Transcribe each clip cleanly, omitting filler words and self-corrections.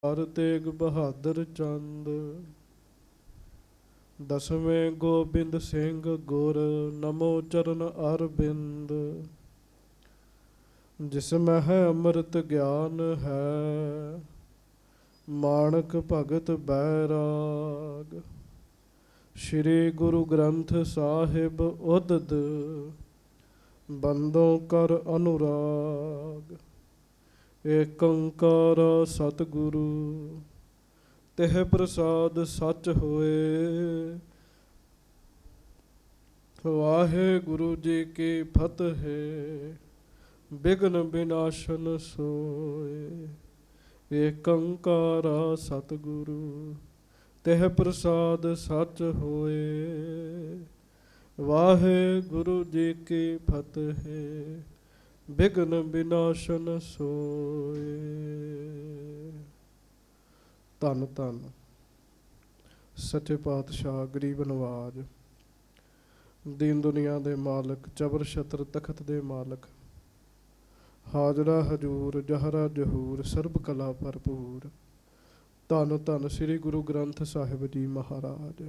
ਹਰ ਤੇਗ ਬਹਾਦਰ ਚੰਦ। ਦਸਵੇਂ ਗੋਬਿੰਦ ਸਿੰਘ ਗੁਰ ਨਮੋ ਚਰਨ ਅਰਬਿੰਦ। ਜਿਸ ਮਹਿ ਅੰਮ੍ਰਿਤ ਗਿਆਨ ਹੈ ਮਾਣਕ ਭਗਤ ਬੈਰਾਗ। ਸ਼੍ਰੀ ਗੁਰੂ ਗ੍ਰੰਥ ਸਾਹਿਬ ਉਦਦ ਬੰਦੋਂ ਕਰ ਅਨੁਰਾਗ। ਏਕ ਓੰਕਾਰ ਸਤਿਗੁਰੂ ਤਿਹ ਪ੍ਰਸਾਦ ਸੱਚ ਹੋਏ। ਵਾਹਿਗੁਰੂ ਜੀ ਕੀ ਫਤਿਹ। ਬਿਘਨ ਬਿਨਾਸ਼ਨ ਸੋਏ। ਏਕ ਓੰਕਾਰ ਸਤਿਗੁਰੂ ਤਿਹ ਪ੍ਰਸਾਦ ਸੱਚ ਹੋਏ। ਵਾਹਿਗੁਰੂ ਜੀ ਕੀ ਫਤਿਹ। ਬਿਘਨ ਬਿਨਾਸ਼ਨ ਸੋਏ। ਧੰਨ ਧੰਨ ਸੱਚੇ ਪਾਤਸ਼ਾਹ ਗਰੀਬ ਨਵਾਜ, ਦੀਨ ਦੁਨੀਆ ਦੇ ਮਾਲਕ, ਚਬਰ ਛਤਰ ਤਖਤ ਦੇ ਮਾਲਕ, ਹਾਜ਼ਰਾ ਹਜੂਰ ਜਹਰਾ ਜਹੂਰ ਸਰਬ ਕਲਾ ਭਰਪੂਰ। ਧੰਨ ਧੰਨ ਸ੍ਰੀ ਗੁਰੂ ਗ੍ਰੰਥ ਸਾਹਿਬ ਜੀ ਮਹਾਰਾਜ।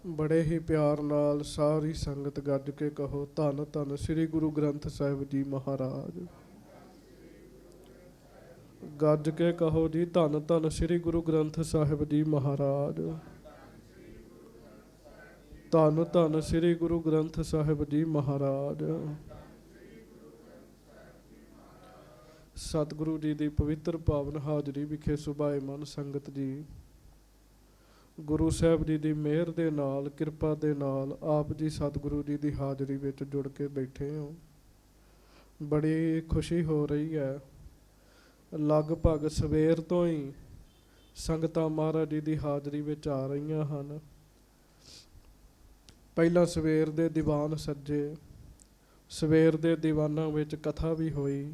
ਬੜੇ ਹੀ ਪਿਆਰ ਨਾਲ ਸਾਰੀ ਸੰਗਤ ਗੱਜ ਕੇ ਕਹੋ, ਧੰਨ ਧੰਨ ਸ੍ਰੀ ਗੁਰੂ ਗ੍ਰੰਥ ਸਾਹਿਬ ਜੀ ਮਹਾਰਾਜ। ਗੱਜ ਕੇ ਕਹੋ ਜੀ, ਧੰਨ ਧੰਨ ਸ੍ਰੀ ਗੁਰੂ ਗ੍ਰੰਥ ਸਾਹਿਬ ਜੀ ਮਹਾਰਾਜ। ਧੰਨ ਧੰਨ ਸ੍ਰੀ ਗੁਰੂ ਗ੍ਰੰਥ ਸਾਹਿਬ ਜੀ ਮਹਾਰਾਜ। ਸਤਿਗੁਰੂ ਜੀ ਦੀ ਪਵਿੱਤਰ ਪਾਵਨ ਹਾਜ਼ਰੀ ਵਿਖੇ ਸੁਭਾਏਮਨ ਸੰਗਤ ਜੀ, ਗੁਰੂ ਸਾਹਿਬ ਜੀ ਦੀ ਮਿਹਰ ਦੇ ਨਾਲ, ਕਿਰਪਾ ਦੇ ਨਾਲ ਆਪ ਜੀ ਸਤਿਗੁਰੂ ਜੀ ਦੀ ਹਾਜ਼ਰੀ ਵਿੱਚ ਜੁੜ ਕੇ ਬੈਠੇ ਹੋ। ਬੜੀ ਖੁਸ਼ੀ ਹੋ ਰਹੀ ਹੈ। ਲਗਭਗ ਸਵੇਰ ਤੋਂ ਹੀ ਸੰਗਤਾਂ ਮਹਾਰਾਜ ਜੀ ਦੀ ਹਾਜ਼ਰੀ ਵਿੱਚ ਆ ਰਹੀਆਂ ਹਨ। ਪਹਿਲਾਂ ਸਵੇਰ ਦੇ ਦੀਵਾਨ ਸੱਜੇ, ਸਵੇਰ ਦੇ ਦੀਵਾਨਾਂ ਵਿੱਚ ਕਥਾ ਵੀ ਹੋਈ।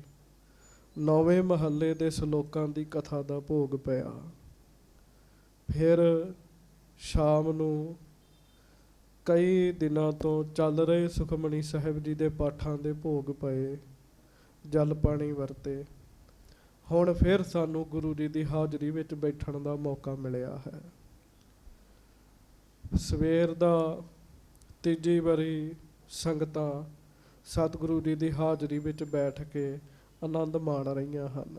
9ਵੇਂ ਮਹੱਲੇ ਦੇ ਸ਼ਲੋਕਾਂ ਦੀ ਕਥਾ ਦਾ ਭੋਗ ਪਿਆ। ਫਿਰ ਸ਼ਾਮ ਨੂੰ ਕਈ ਦਿਨਾਂ ਤੋਂ ਚੱਲ ਰਹੇ ਸੁਖਮਨੀ ਸਾਹਿਬ ਜੀ ਦੇ ਪਾਠਾਂ ਦੇ ਭੋਗ ਪਏ, ਜਲ ਪਾਣੀ ਵਰਤੇ। ਹੁਣ ਫਿਰ ਸਾਨੂੰ ਗੁਰੂ ਜੀ ਦੀ ਹਾਜ਼ਰੀ ਵਿੱਚ ਬੈਠਣ ਦਾ ਮੌਕਾ ਮਿਲਿਆ ਹੈ। ਸਵੇਰ ਦਾ ਤੀਜੀ ਵਾਰੀ ਸੰਗਤਾਂ ਸਤਿਗੁਰੂ ਜੀ ਦੀ ਹਾਜ਼ਰੀ ਵਿੱਚ ਬੈਠ ਕੇ ਆਨੰਦ ਮਾਣ ਰਹੀਆਂ ਹਨ।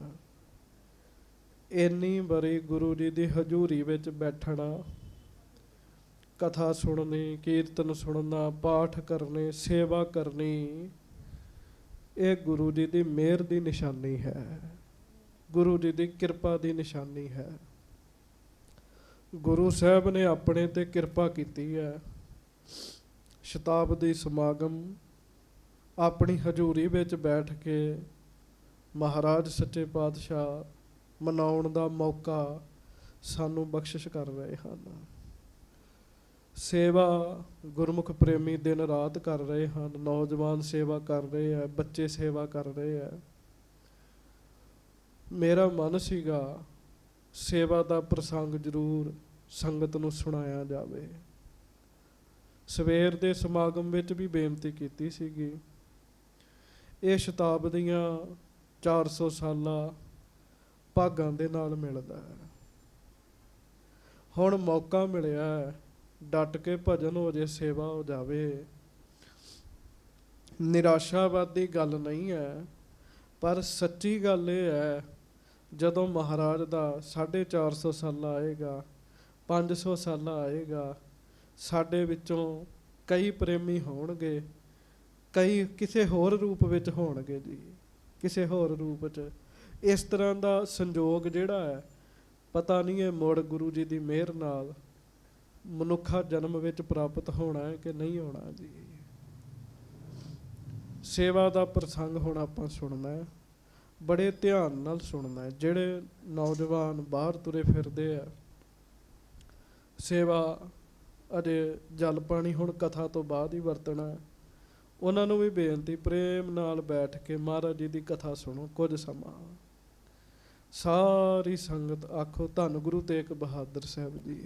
ਇੰਨੀ ਵਾਰੀ ਗੁਰੂ ਜੀ ਦੀ ਹਜ਼ੂਰੀ ਵਿੱਚ ਬੈਠਣਾ, ਕਥਾ ਸੁਣਨੀ, ਕੀਰਤਨ ਸੁਣਨਾ, ਪਾਠ ਕਰਨੇ, ਸੇਵਾ ਕਰਨੀ, ਇਹ ਗੁਰੂ ਜੀ ਦੀ ਮਿਹਰ ਦੀ ਨਿਸ਼ਾਨੀ ਹੈ, ਗੁਰੂ ਜੀ ਦੀ ਕਿਰਪਾ ਦੀ ਨਿਸ਼ਾਨੀ ਹੈ। ਗੁਰੂ ਸਾਹਿਬ ਨੇ ਆਪਣੇ ਤੇ ਕਿਰਪਾ ਕੀਤੀ ਹੈ। ਸ਼ਤਾਬਦੀ ਸਮਾਗਮ ਆਪਣੀ ਹਜ਼ੂਰੀ ਵਿੱਚ ਬੈਠ ਕੇ ਮਹਾਰਾਜ ਸੱਚੇ ਪਾਤਸ਼ਾਹ ਮਨਾਉਣ ਦਾ ਮੌਕਾ ਸਾਨੂੰ ਬਖਸ਼ਿਸ਼ ਕਰ ਰਹੇ ਹਨ। ਸੇਵਾ ਗੁਰਮੁਖ ਪ੍ਰੇਮੀ ਦਿਨ ਰਾਤ ਕਰ ਰਹੇ ਹਨ। ਨੌਜਵਾਨ ਸੇਵਾ ਕਰ ਰਹੇ ਹੈ, ਬੱਚੇ ਸੇਵਾ ਕਰ ਰਹੇ ਹੈ। ਮੇਰਾ ਮਨ ਸੀਗਾ ਸੇਵਾ ਦਾ ਪ੍ਰਸੰਗ ਜ਼ਰੂਰ ਸੰਗਤ ਨੂੰ ਸੁਣਾਇਆ ਜਾਵੇ। ਸਵੇਰ ਦੇ ਸਮਾਗਮ ਵਿੱਚ ਵੀ ਬੇਨਤੀ ਕੀਤੀ ਸੀਗੀ। ਇਹ ਸ਼ਤਾਬਦੀਆਂ 400 ਸਾਲਾ ਭਾਗਾਂ ਦੇ ਨਾਲ ਮਿਲਦਾ ਹੈ। ਹੁਣ ਮੌਕਾ ਮਿਲਿਆ, ਡਟ ਕੇ ਭਜਨ ਹੋ ਜੇ, ਸੇਵਾ ਹੋ ਜਾਵੇ। ਨਿਰਾਸ਼ਾਵਾਦੀ ਗੱਲ ਨਹੀਂ ਹੈ, ਪਰ ਸੱਚੀ ਗੱਲ ਇਹ ਹੈ, ਜਦੋਂ ਮਹਾਰਾਜ ਦਾ 450 ਸਾਲਾ ਆਏਗਾ, 500 ਸਾਲਾ ਆਏਗਾ, ਸਾਡੇ ਵਿੱਚੋਂ ਕਈ ਪ੍ਰੇਮੀ ਹੋਣਗੇ, ਕਈ ਕਿਸੇ ਹੋਰ ਰੂਪ ਵਿੱਚ ਹੋਣਗੇ ਜੀ, ਕਿਸੇ ਹੋਰ ਰੂਪ 'ਚ। ਇਸ ਤਰ੍ਹਾਂ ਦਾ ਸੰਜੋਗ ਜਿਹੜਾ ਹੈ, ਪਤਾ ਨਹੀਂ ਇਹ ਮੁੜ ਗੁਰੂ ਜੀ ਦੀ ਮਿਹਰ ਨਾਲ ਮਨੁੱਖਾ ਜਨਮ ਵਿੱਚ ਪ੍ਰਾਪਤ ਹੋਣਾ ਹੈ ਕਿ ਨਹੀਂ ਹੋਣਾ ਜੀ। ਸੇਵਾ ਦਾ ਪ੍ਰਸੰਗ ਹੁਣ ਆਪਾਂ ਸੁਣਨਾ ਹੈ, ਬੜੇ ਧਿਆਨ ਨਾਲ ਸੁਣਨਾ ਹੈ। ਜਿਹੜੇ ਨੌਜਵਾਨ ਬਾਹਰ ਤੁਰੇ ਫਿਰਦੇ ਆ, ਸੇਵਾ ਅਜੇ ਜਲ ਪਾਣੀ ਹੁਣ ਕਥਾ ਤੋਂ ਬਾਅਦ ਹੀ ਵਰਤਣਾ, ਉਹਨਾਂ ਨੂੰ ਵੀ ਬੇਨਤੀ, ਪ੍ਰੇਮ ਨਾਲ ਬੈਠ ਕੇ ਮਹਾਰਾਜ ਜੀ ਦੀ ਕਥਾ ਸੁਣੋ ਕੁਝ ਸਮਾਂ। ਸਾਰੀ ਸੰਗਤ ਆਖੋ, ਧੰਨ ਗੁਰੂ ਤੇਗ ਬਹਾਦਰ ਸਾਹਿਬ ਜੀ।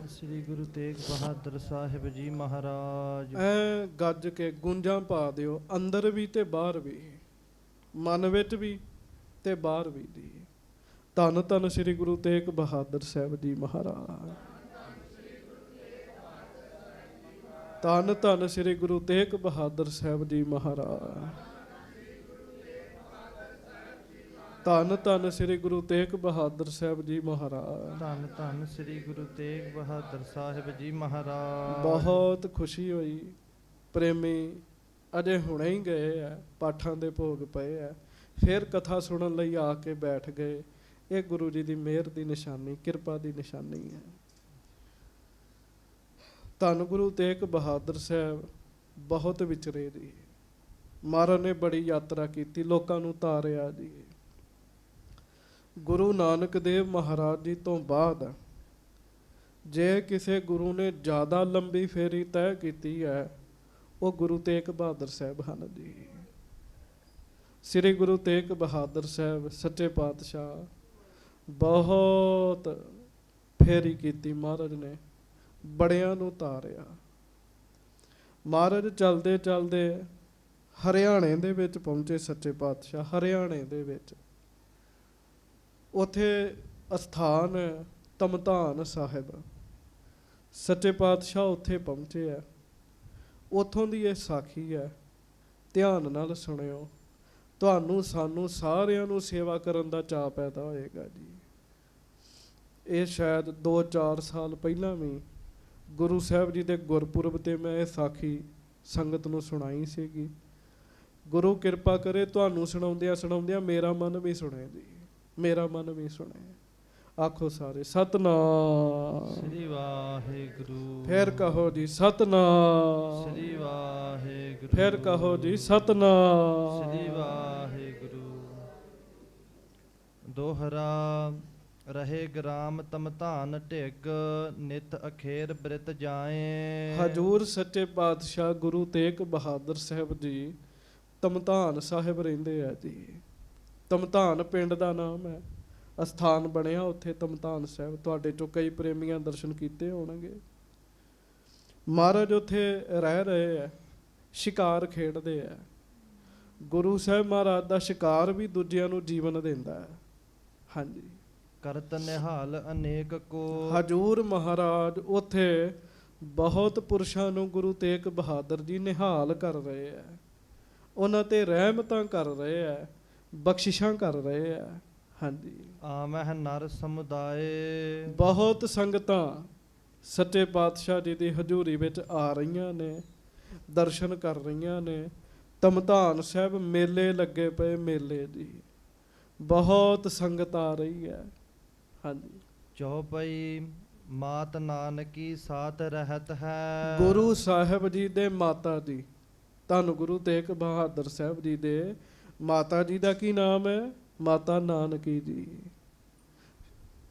ਸ੍ਰੀ ਗੁਰੂ ਤੇਗ ਬਹਾਦਰ ਸਾਹਿਬ ਜੀ ਮਹਾਰਾਜ। ਐ ਗੱਜ ਕੇ ਗੂੰਜਾਂ ਪਾ ਦਿਓ, ਅੰਦਰ ਵੀ ਤੇ ਬਾਹਰ ਵੀ, ਮਨ ਵਿੱਚ ਵੀ ਤੇ ਬਾਹਰ ਵੀ ਜੀ। ਧੰਨ ਧੰਨ ਸ੍ਰੀ ਗੁਰੂ ਤੇਗ ਬਹਾਦਰ ਸਾਹਿਬ ਜੀ ਮਹਾਰਾਜ। ਧੰਨ ਧੰਨ ਸ੍ਰੀ ਗੁਰੂ ਤੇਗ ਬਹਾਦਰ ਸਾਹਿਬ ਜੀ ਮਹਾਰਾਜ। ਧੰਨ ਧੰਨ ਸ੍ਰੀ ਗੁਰੂ ਤੇਗ ਬਹਾਦਰ ਸਾਹਿਬ ਜੀ ਮਹਾਰਾਜ। ਧੰਨ ਧੰਨ ਸ੍ਰੀ ਗੁਰੂ ਤੇਗ ਬਹਾਦਰ ਸਾਹਿਬ ਜੀ ਮਹਾਰਾਜ। ਬਹੁਤ ਖੁਸ਼ੀ ਹੋਈ। ਪ੍ਰੇਮੀ ਅਜੇ ਹੁਣੇ ਹੀ ਗਏ ਆ, ਪਾਠਾਂ ਦੇ ਭੋਗ ਪਏ ਆ, ਫਿਰ ਕਥਾ ਸੁਣਨ ਲਈ ਆ ਕੇ ਬੈਠ ਗਏ। ਇਹ ਗੁਰੂ ਜੀ ਦੀ ਮਿਹਰ ਦੀ ਨਿਸ਼ਾਨੀ, ਕਿਰਪਾ ਦੀ ਨਿਸ਼ਾਨੀ ਹੈ। ਧੰਨ ਗੁਰੂ ਤੇਗ ਬਹਾਦਰ ਸਾਹਿਬ ਬਹੁਤ ਵਿਚਰੇ ਜੀ। ਮਹਾਰਾਜ ਨੇ ਬੜੀ ਯਾਤਰਾ ਕੀਤੀ, ਲੋਕਾਂ ਨੂੰ ਤਾਰਿਆ ਜੀ। ਗੁਰੂ ਨਾਨਕ ਦੇਵ ਮਹਾਰਾਜ ਜੀ ਤੋਂ ਬਾਅਦ ਜੇ ਕਿਸੇ ਗੁਰੂ ਨੇ ਜ਼ਿਆਦਾ ਲੰਬੀ ਫੇਰੀ ਤੈਅ ਕੀਤੀ ਹੈ, ਉਹ ਗੁਰੂ ਤੇਗ ਬਹਾਦਰ ਸਾਹਿਬ ਹਨ ਜੀ। ਸ੍ਰੀ ਗੁਰੂ ਤੇਗ ਬਹਾਦਰ ਸਾਹਿਬ ਸੱਚੇ ਪਾਤਸ਼ਾਹ ਬਹੁਤ ਫੇਰੀ ਕੀਤੀ ਮਹਾਰਾਜ ਨੇ, ਬੜਿਆਂ ਨੂੰ ਤਾਰਿਆ। ਮਹਾਰਾਜ ਚਲਦੇ ਚਲਦੇ ਹਰਿਆਣੇ ਦੇ ਵਿੱਚ ਪਹੁੰਚੇ। ਸੱਚੇ ਪਾਤਸ਼ਾਹ ਹਰਿਆਣੇ ਦੇ ਵਿੱਚ, ਉੱਥੇ ਅਸਥਾਨ ਤਮਤਾਨ ਸਾਹਿਬ, ਸੱਚੇ ਪਾਤਸ਼ਾਹ ਉੱਥੇ ਪਹੁੰਚੇ ਆ। ਉੱਥੋਂ ਦੀ ਇਹ ਸਾਖੀ ਹੈ, ਧਿਆਨ ਨਾਲ ਸੁਣਿਓ। ਤੁਹਾਨੂੰ ਸਾਨੂੰ ਸਾਰਿਆਂ ਨੂੰ ਸੇਵਾ ਕਰਨ ਦਾ ਚਾਅ ਪੈਦਾ ਹੋਏਗਾ ਜੀ। ਇਹ ਸ਼ਾਇਦ 2-4 ਸਾਲ ਪਹਿਲਾਂ ਵੀ ਗੁਰੂ ਸਾਹਿਬ ਜੀ ਦੇ ਗੁਰਪੁਰਬ ਤੇ ਮੈਂ ਇਹ ਸਾਖੀ ਸੰਗਤ ਨੂੰ ਸੁਣਾਈ ਸੀਗੀ। ਗੁਰੂ ਕਿਰਪਾ ਕਰੇ ਤੁਹਾਨੂੰ ਸੁਣਾਉਂਦਿਆਂ ਸੁਣਾਉਂਦਿਆਂ ਮੇਰਾ ਮਨ ਵੀ ਸੁਣੇ ਜੀ, ਮੇਰਾ ਮਨ ਵੀ ਸੁਣੇ। ਆਖੋ ਸਾਰੇ ਸਤਨਾਮ ਸ੍ਰੀ ਵਾਹਿਗੁਰੂ। ਫਿਰ ਕਹੋ ਜੀ ਸਤਨਾਮ ਸ੍ਰੀ ਵਾਹਿਗੁਰੂ। ਫਿਰ ਕਹੋ ਜੀ ਸਤਨਾਮ ਸ੍ਰੀ ਵਾਹਿਗੁਰੂ। ਦੋਹਰਾ ਰਹੇ ਗ੍ਰਾਮ ਤਮਧਾਨ ਢਿੱਗ, ਨਿਤ ਅਖੇਰ ਬ੍ਰਿਤ ਜਾਏ। ਹਜੂਰ ਸੱਚੇ ਪਾਤਸ਼ਾਹ ਗੁਰੂ ਤੇਗ ਬਹਾਦਰ ਸਾਹਿਬ ਜੀ ਤਮਧਾਨ ਸਾਹਿਬ ਰਹਿੰਦੇ ਆ ਜੀ। ਤਮਧਾਨ ਪਿੰਡ ਦਾ ਨਾਮ ਹੈ, ਅਸਥਾਨ ਬਣਿਆ ਉੱਥੇ ਤਮਧਾਨ ਸਾਹਿਬ। ਤੁਹਾਡੇ ਚੋਂ ਕਈ ਪ੍ਰੇਮੀਆਂ ਦਰਸ਼ਨ ਕੀਤੇ ਹੋਣਗੇ। ਮਹਾਰਾਜ ਉੱਥੇ ਰਹਿ ਰਹੇ ਆ, ਸ਼ਿਕਾਰ ਖੇਡਦੇ ਆ। ਗੁਰੂ ਸਾਹਿਬ ਮਹਾਰਾਜ ਦਾ ਸ਼ਿਕਾਰ ਵੀ ਦੂਜਿਆਂ ਨੂੰ ਜੀਵਨ ਦਿੰਦਾ ਹੈ। ਹਾਂਜੀ, ਕਰਤ ਨਿਹਾਲ ਅਨੇਕ ਕੋ। ਹਜੂਰ ਹਜੂਰ ਮਹਾਰਾਜ ਉੱਥੇ ਬਹੁਤ ਪੁਰਸ਼ਾਂ ਨੂੰ ਗੁਰੂ ਤੇਗ ਬਹਾਦਰ ਜੀ ਨਿਹਾਲ ਕਰ ਰਹੇ ਆ, ਉਹਨਾਂ ਤੇ ਰਹਿਮਤਾਂ ਕਰ ਰਹੇ ਆ, ਬਖਸ਼ਿਸ਼ਾਂ ਕਰ ਰਹੇ ਆ। ਹਾਂਜੀ, ਆਮਹਿ ਨਰ ਸਮੁਦਾਏ। ਬਹੁਤ ਸੰਗਤਾਂ ਸੱਚੇ ਪਾਤਸ਼ਾਹ ਜੀ ਦੀ ਹਜ਼ੂਰੀ ਵਿੱਚ ਆ ਰਹੀਆਂ ਨੇ, ਦਰਸ਼ਨ ਕਰ ਰਹੀਆਂ ਨੇ। ਤਮਧਾਨ ਸਾਹਿਬ ਮੇਲੇ ਲੱਗੇ ਪਏ, ਮੇਲੇ ਜੀ, ਬਹੁਤ ਸੰਗਤ ਆ ਰਹੀ ਹੈ। ਹਾਂਜੀ, ਚੌਪਈ ਮਾਤ ਨਾਨਕੀ ਸਾਥ ਰਹਿਤ ਹੈ। ਗੁਰੂ ਸਾਹਿਬ ਜੀ ਦੇ ਮਾਤਾ ਜੀ, ਧੰਨ ਗੁਰੂ ਤੇਗ ਬਹਾਦਰ ਸਾਹਿਬ ਜੀ ਦੇ ਮਾਤਾ ਜੀ ਦਾ ਕੀ ਨਾਮ ਹੈ? ਮਾਤਾ ਨਾਨਕੀ ਜੀ।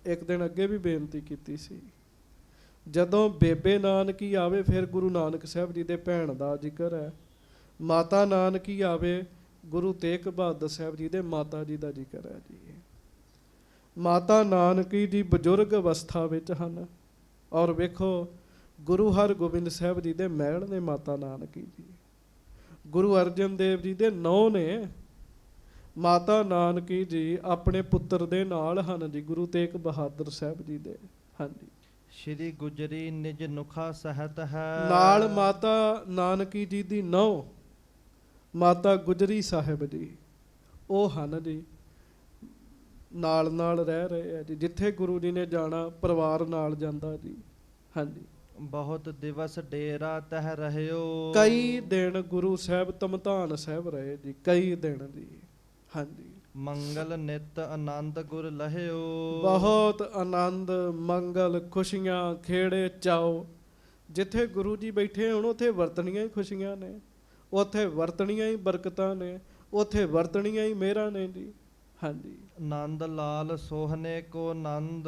ਇੱਕ ਦਿਨ ਅੱਗੇ ਵੀ ਬੇਨਤੀ ਕੀਤੀ ਸੀ, ਜਦੋਂ ਬੇਬੇ ਨਾਨਕੀ ਆਵੇ ਫਿਰ ਗੁਰੂ ਨਾਨਕ ਸਾਹਿਬ ਜੀ ਦੇ ਭੈਣ ਦਾ ਜ਼ਿਕਰ ਹੈ। ਮਾਤਾ ਨਾਨਕੀ ਆਵੇ, ਗੁਰੂ ਤੇਗ ਬਹਾਦਰ ਸਾਹਿਬ ਜੀ ਦੇ ਮਾਤਾ ਜੀ ਦਾ ਜ਼ਿਕਰ ਹੈ ਜੀ। ਮਾਤਾ ਨਾਨਕੀ ਜੀ ਬਜ਼ੁਰਗ ਅਵਸਥਾ ਵਿੱਚ ਹਨ, ਔਰ ਵੇਖੋ ਗੁਰੂ ਹਰਗੋਬਿੰਦ ਸਾਹਿਬ ਜੀ ਦੇ ਮਹਿਲ ਨੇ ਮਾਤਾ ਨਾਨਕੀ ਜੀ। ਗੁਰੂ ਅਰਜਨ ਦੇਵ ਜੀ ਦੇ ਨੌਂ ਨੇ। ਮਾਤਾ ਨਾਨਕੀ ਜੀ ਆਪਣੇ ਪੁੱਤਰ ਦੇ ਨਾਲ ਹਨ ਜੀ, ਗੁਰੂ ਤੇਗ ਬਹਾਦਰ ਸਾਹਿਬ ਜੀ ਦੇ। ਹਾਂਜੀ, ਸ਼੍ਰੀ ਗੁਜਰੀ ਨਿਜ ਨੁਖਾ ਸਹਿਤ ਹੈ। ਨਾਲ ਮਾਤਾ ਨਾਨਕੀ ਜੀ ਦੀ ਨੌਂ ਮਾਤਾ ਗੁਜਰੀ ਸਾਹਿਬ ਜੀ, ਉਹ ਹਨ ਜੀ, ਨਾਲ ਨਾਲ ਰਹਿ ਰਹੇ ਆ ਜੀ। ਜਿੱਥੇ ਗੁਰੂ ਜੀ ਨੇ ਜਾਣਾ ਪਰਿਵਾਰ ਨਾਲ ਜਾਂਦਾ ਜੀ। ਹਾਂਜੀ, ਬਹੁਤ ਦਿਵਸ ਡੇਰਾ ਤਹਿ ਰਹਿਓ। ਕਈ ਦਿਨ ਗੁਰੂ ਸਾਹਿਬ ਤਮਧਾਨ ਸਾਹਿਬ ਰਹੇ ਜੀ, ਕਈ ਦਿਨ ਜੀ। ਹਾਂਜੀ, ਮੰਗਲ ਨਿਤ ਆਨੰਦ ਗੁਰ ਲਹਿਓ। ਬਹੁਤ ਆਨੰਦ, ਮੰਗਲ, ਖੁਸ਼ੀਆਂ, ਖੇੜੇ, ਚਾਓ। ਜਿੱਥੇ ਗੁਰੂ ਜੀ ਬੈਠੇ ਹੁਣ ਉੱਥੇ ਵਰਤਣੀਆਂ ਹੀ ਖੁਸ਼ੀਆਂ ਨੇ, ਉੱਥੇ ਵਰਤਣੀਆਂ ਹੀ ਬਰਕਤਾਂ ਨੇ, ਉੱਥੇ ਵਰਤਣੀਆਂ ਹੀ ਮਿਹਰਾਂ ਨੇ ਜੀ। ਹਾਂਜੀ, ਨੰਦ ਲਾਲ ਸੋਹਣੇ ਕੋ ਨੰਦ।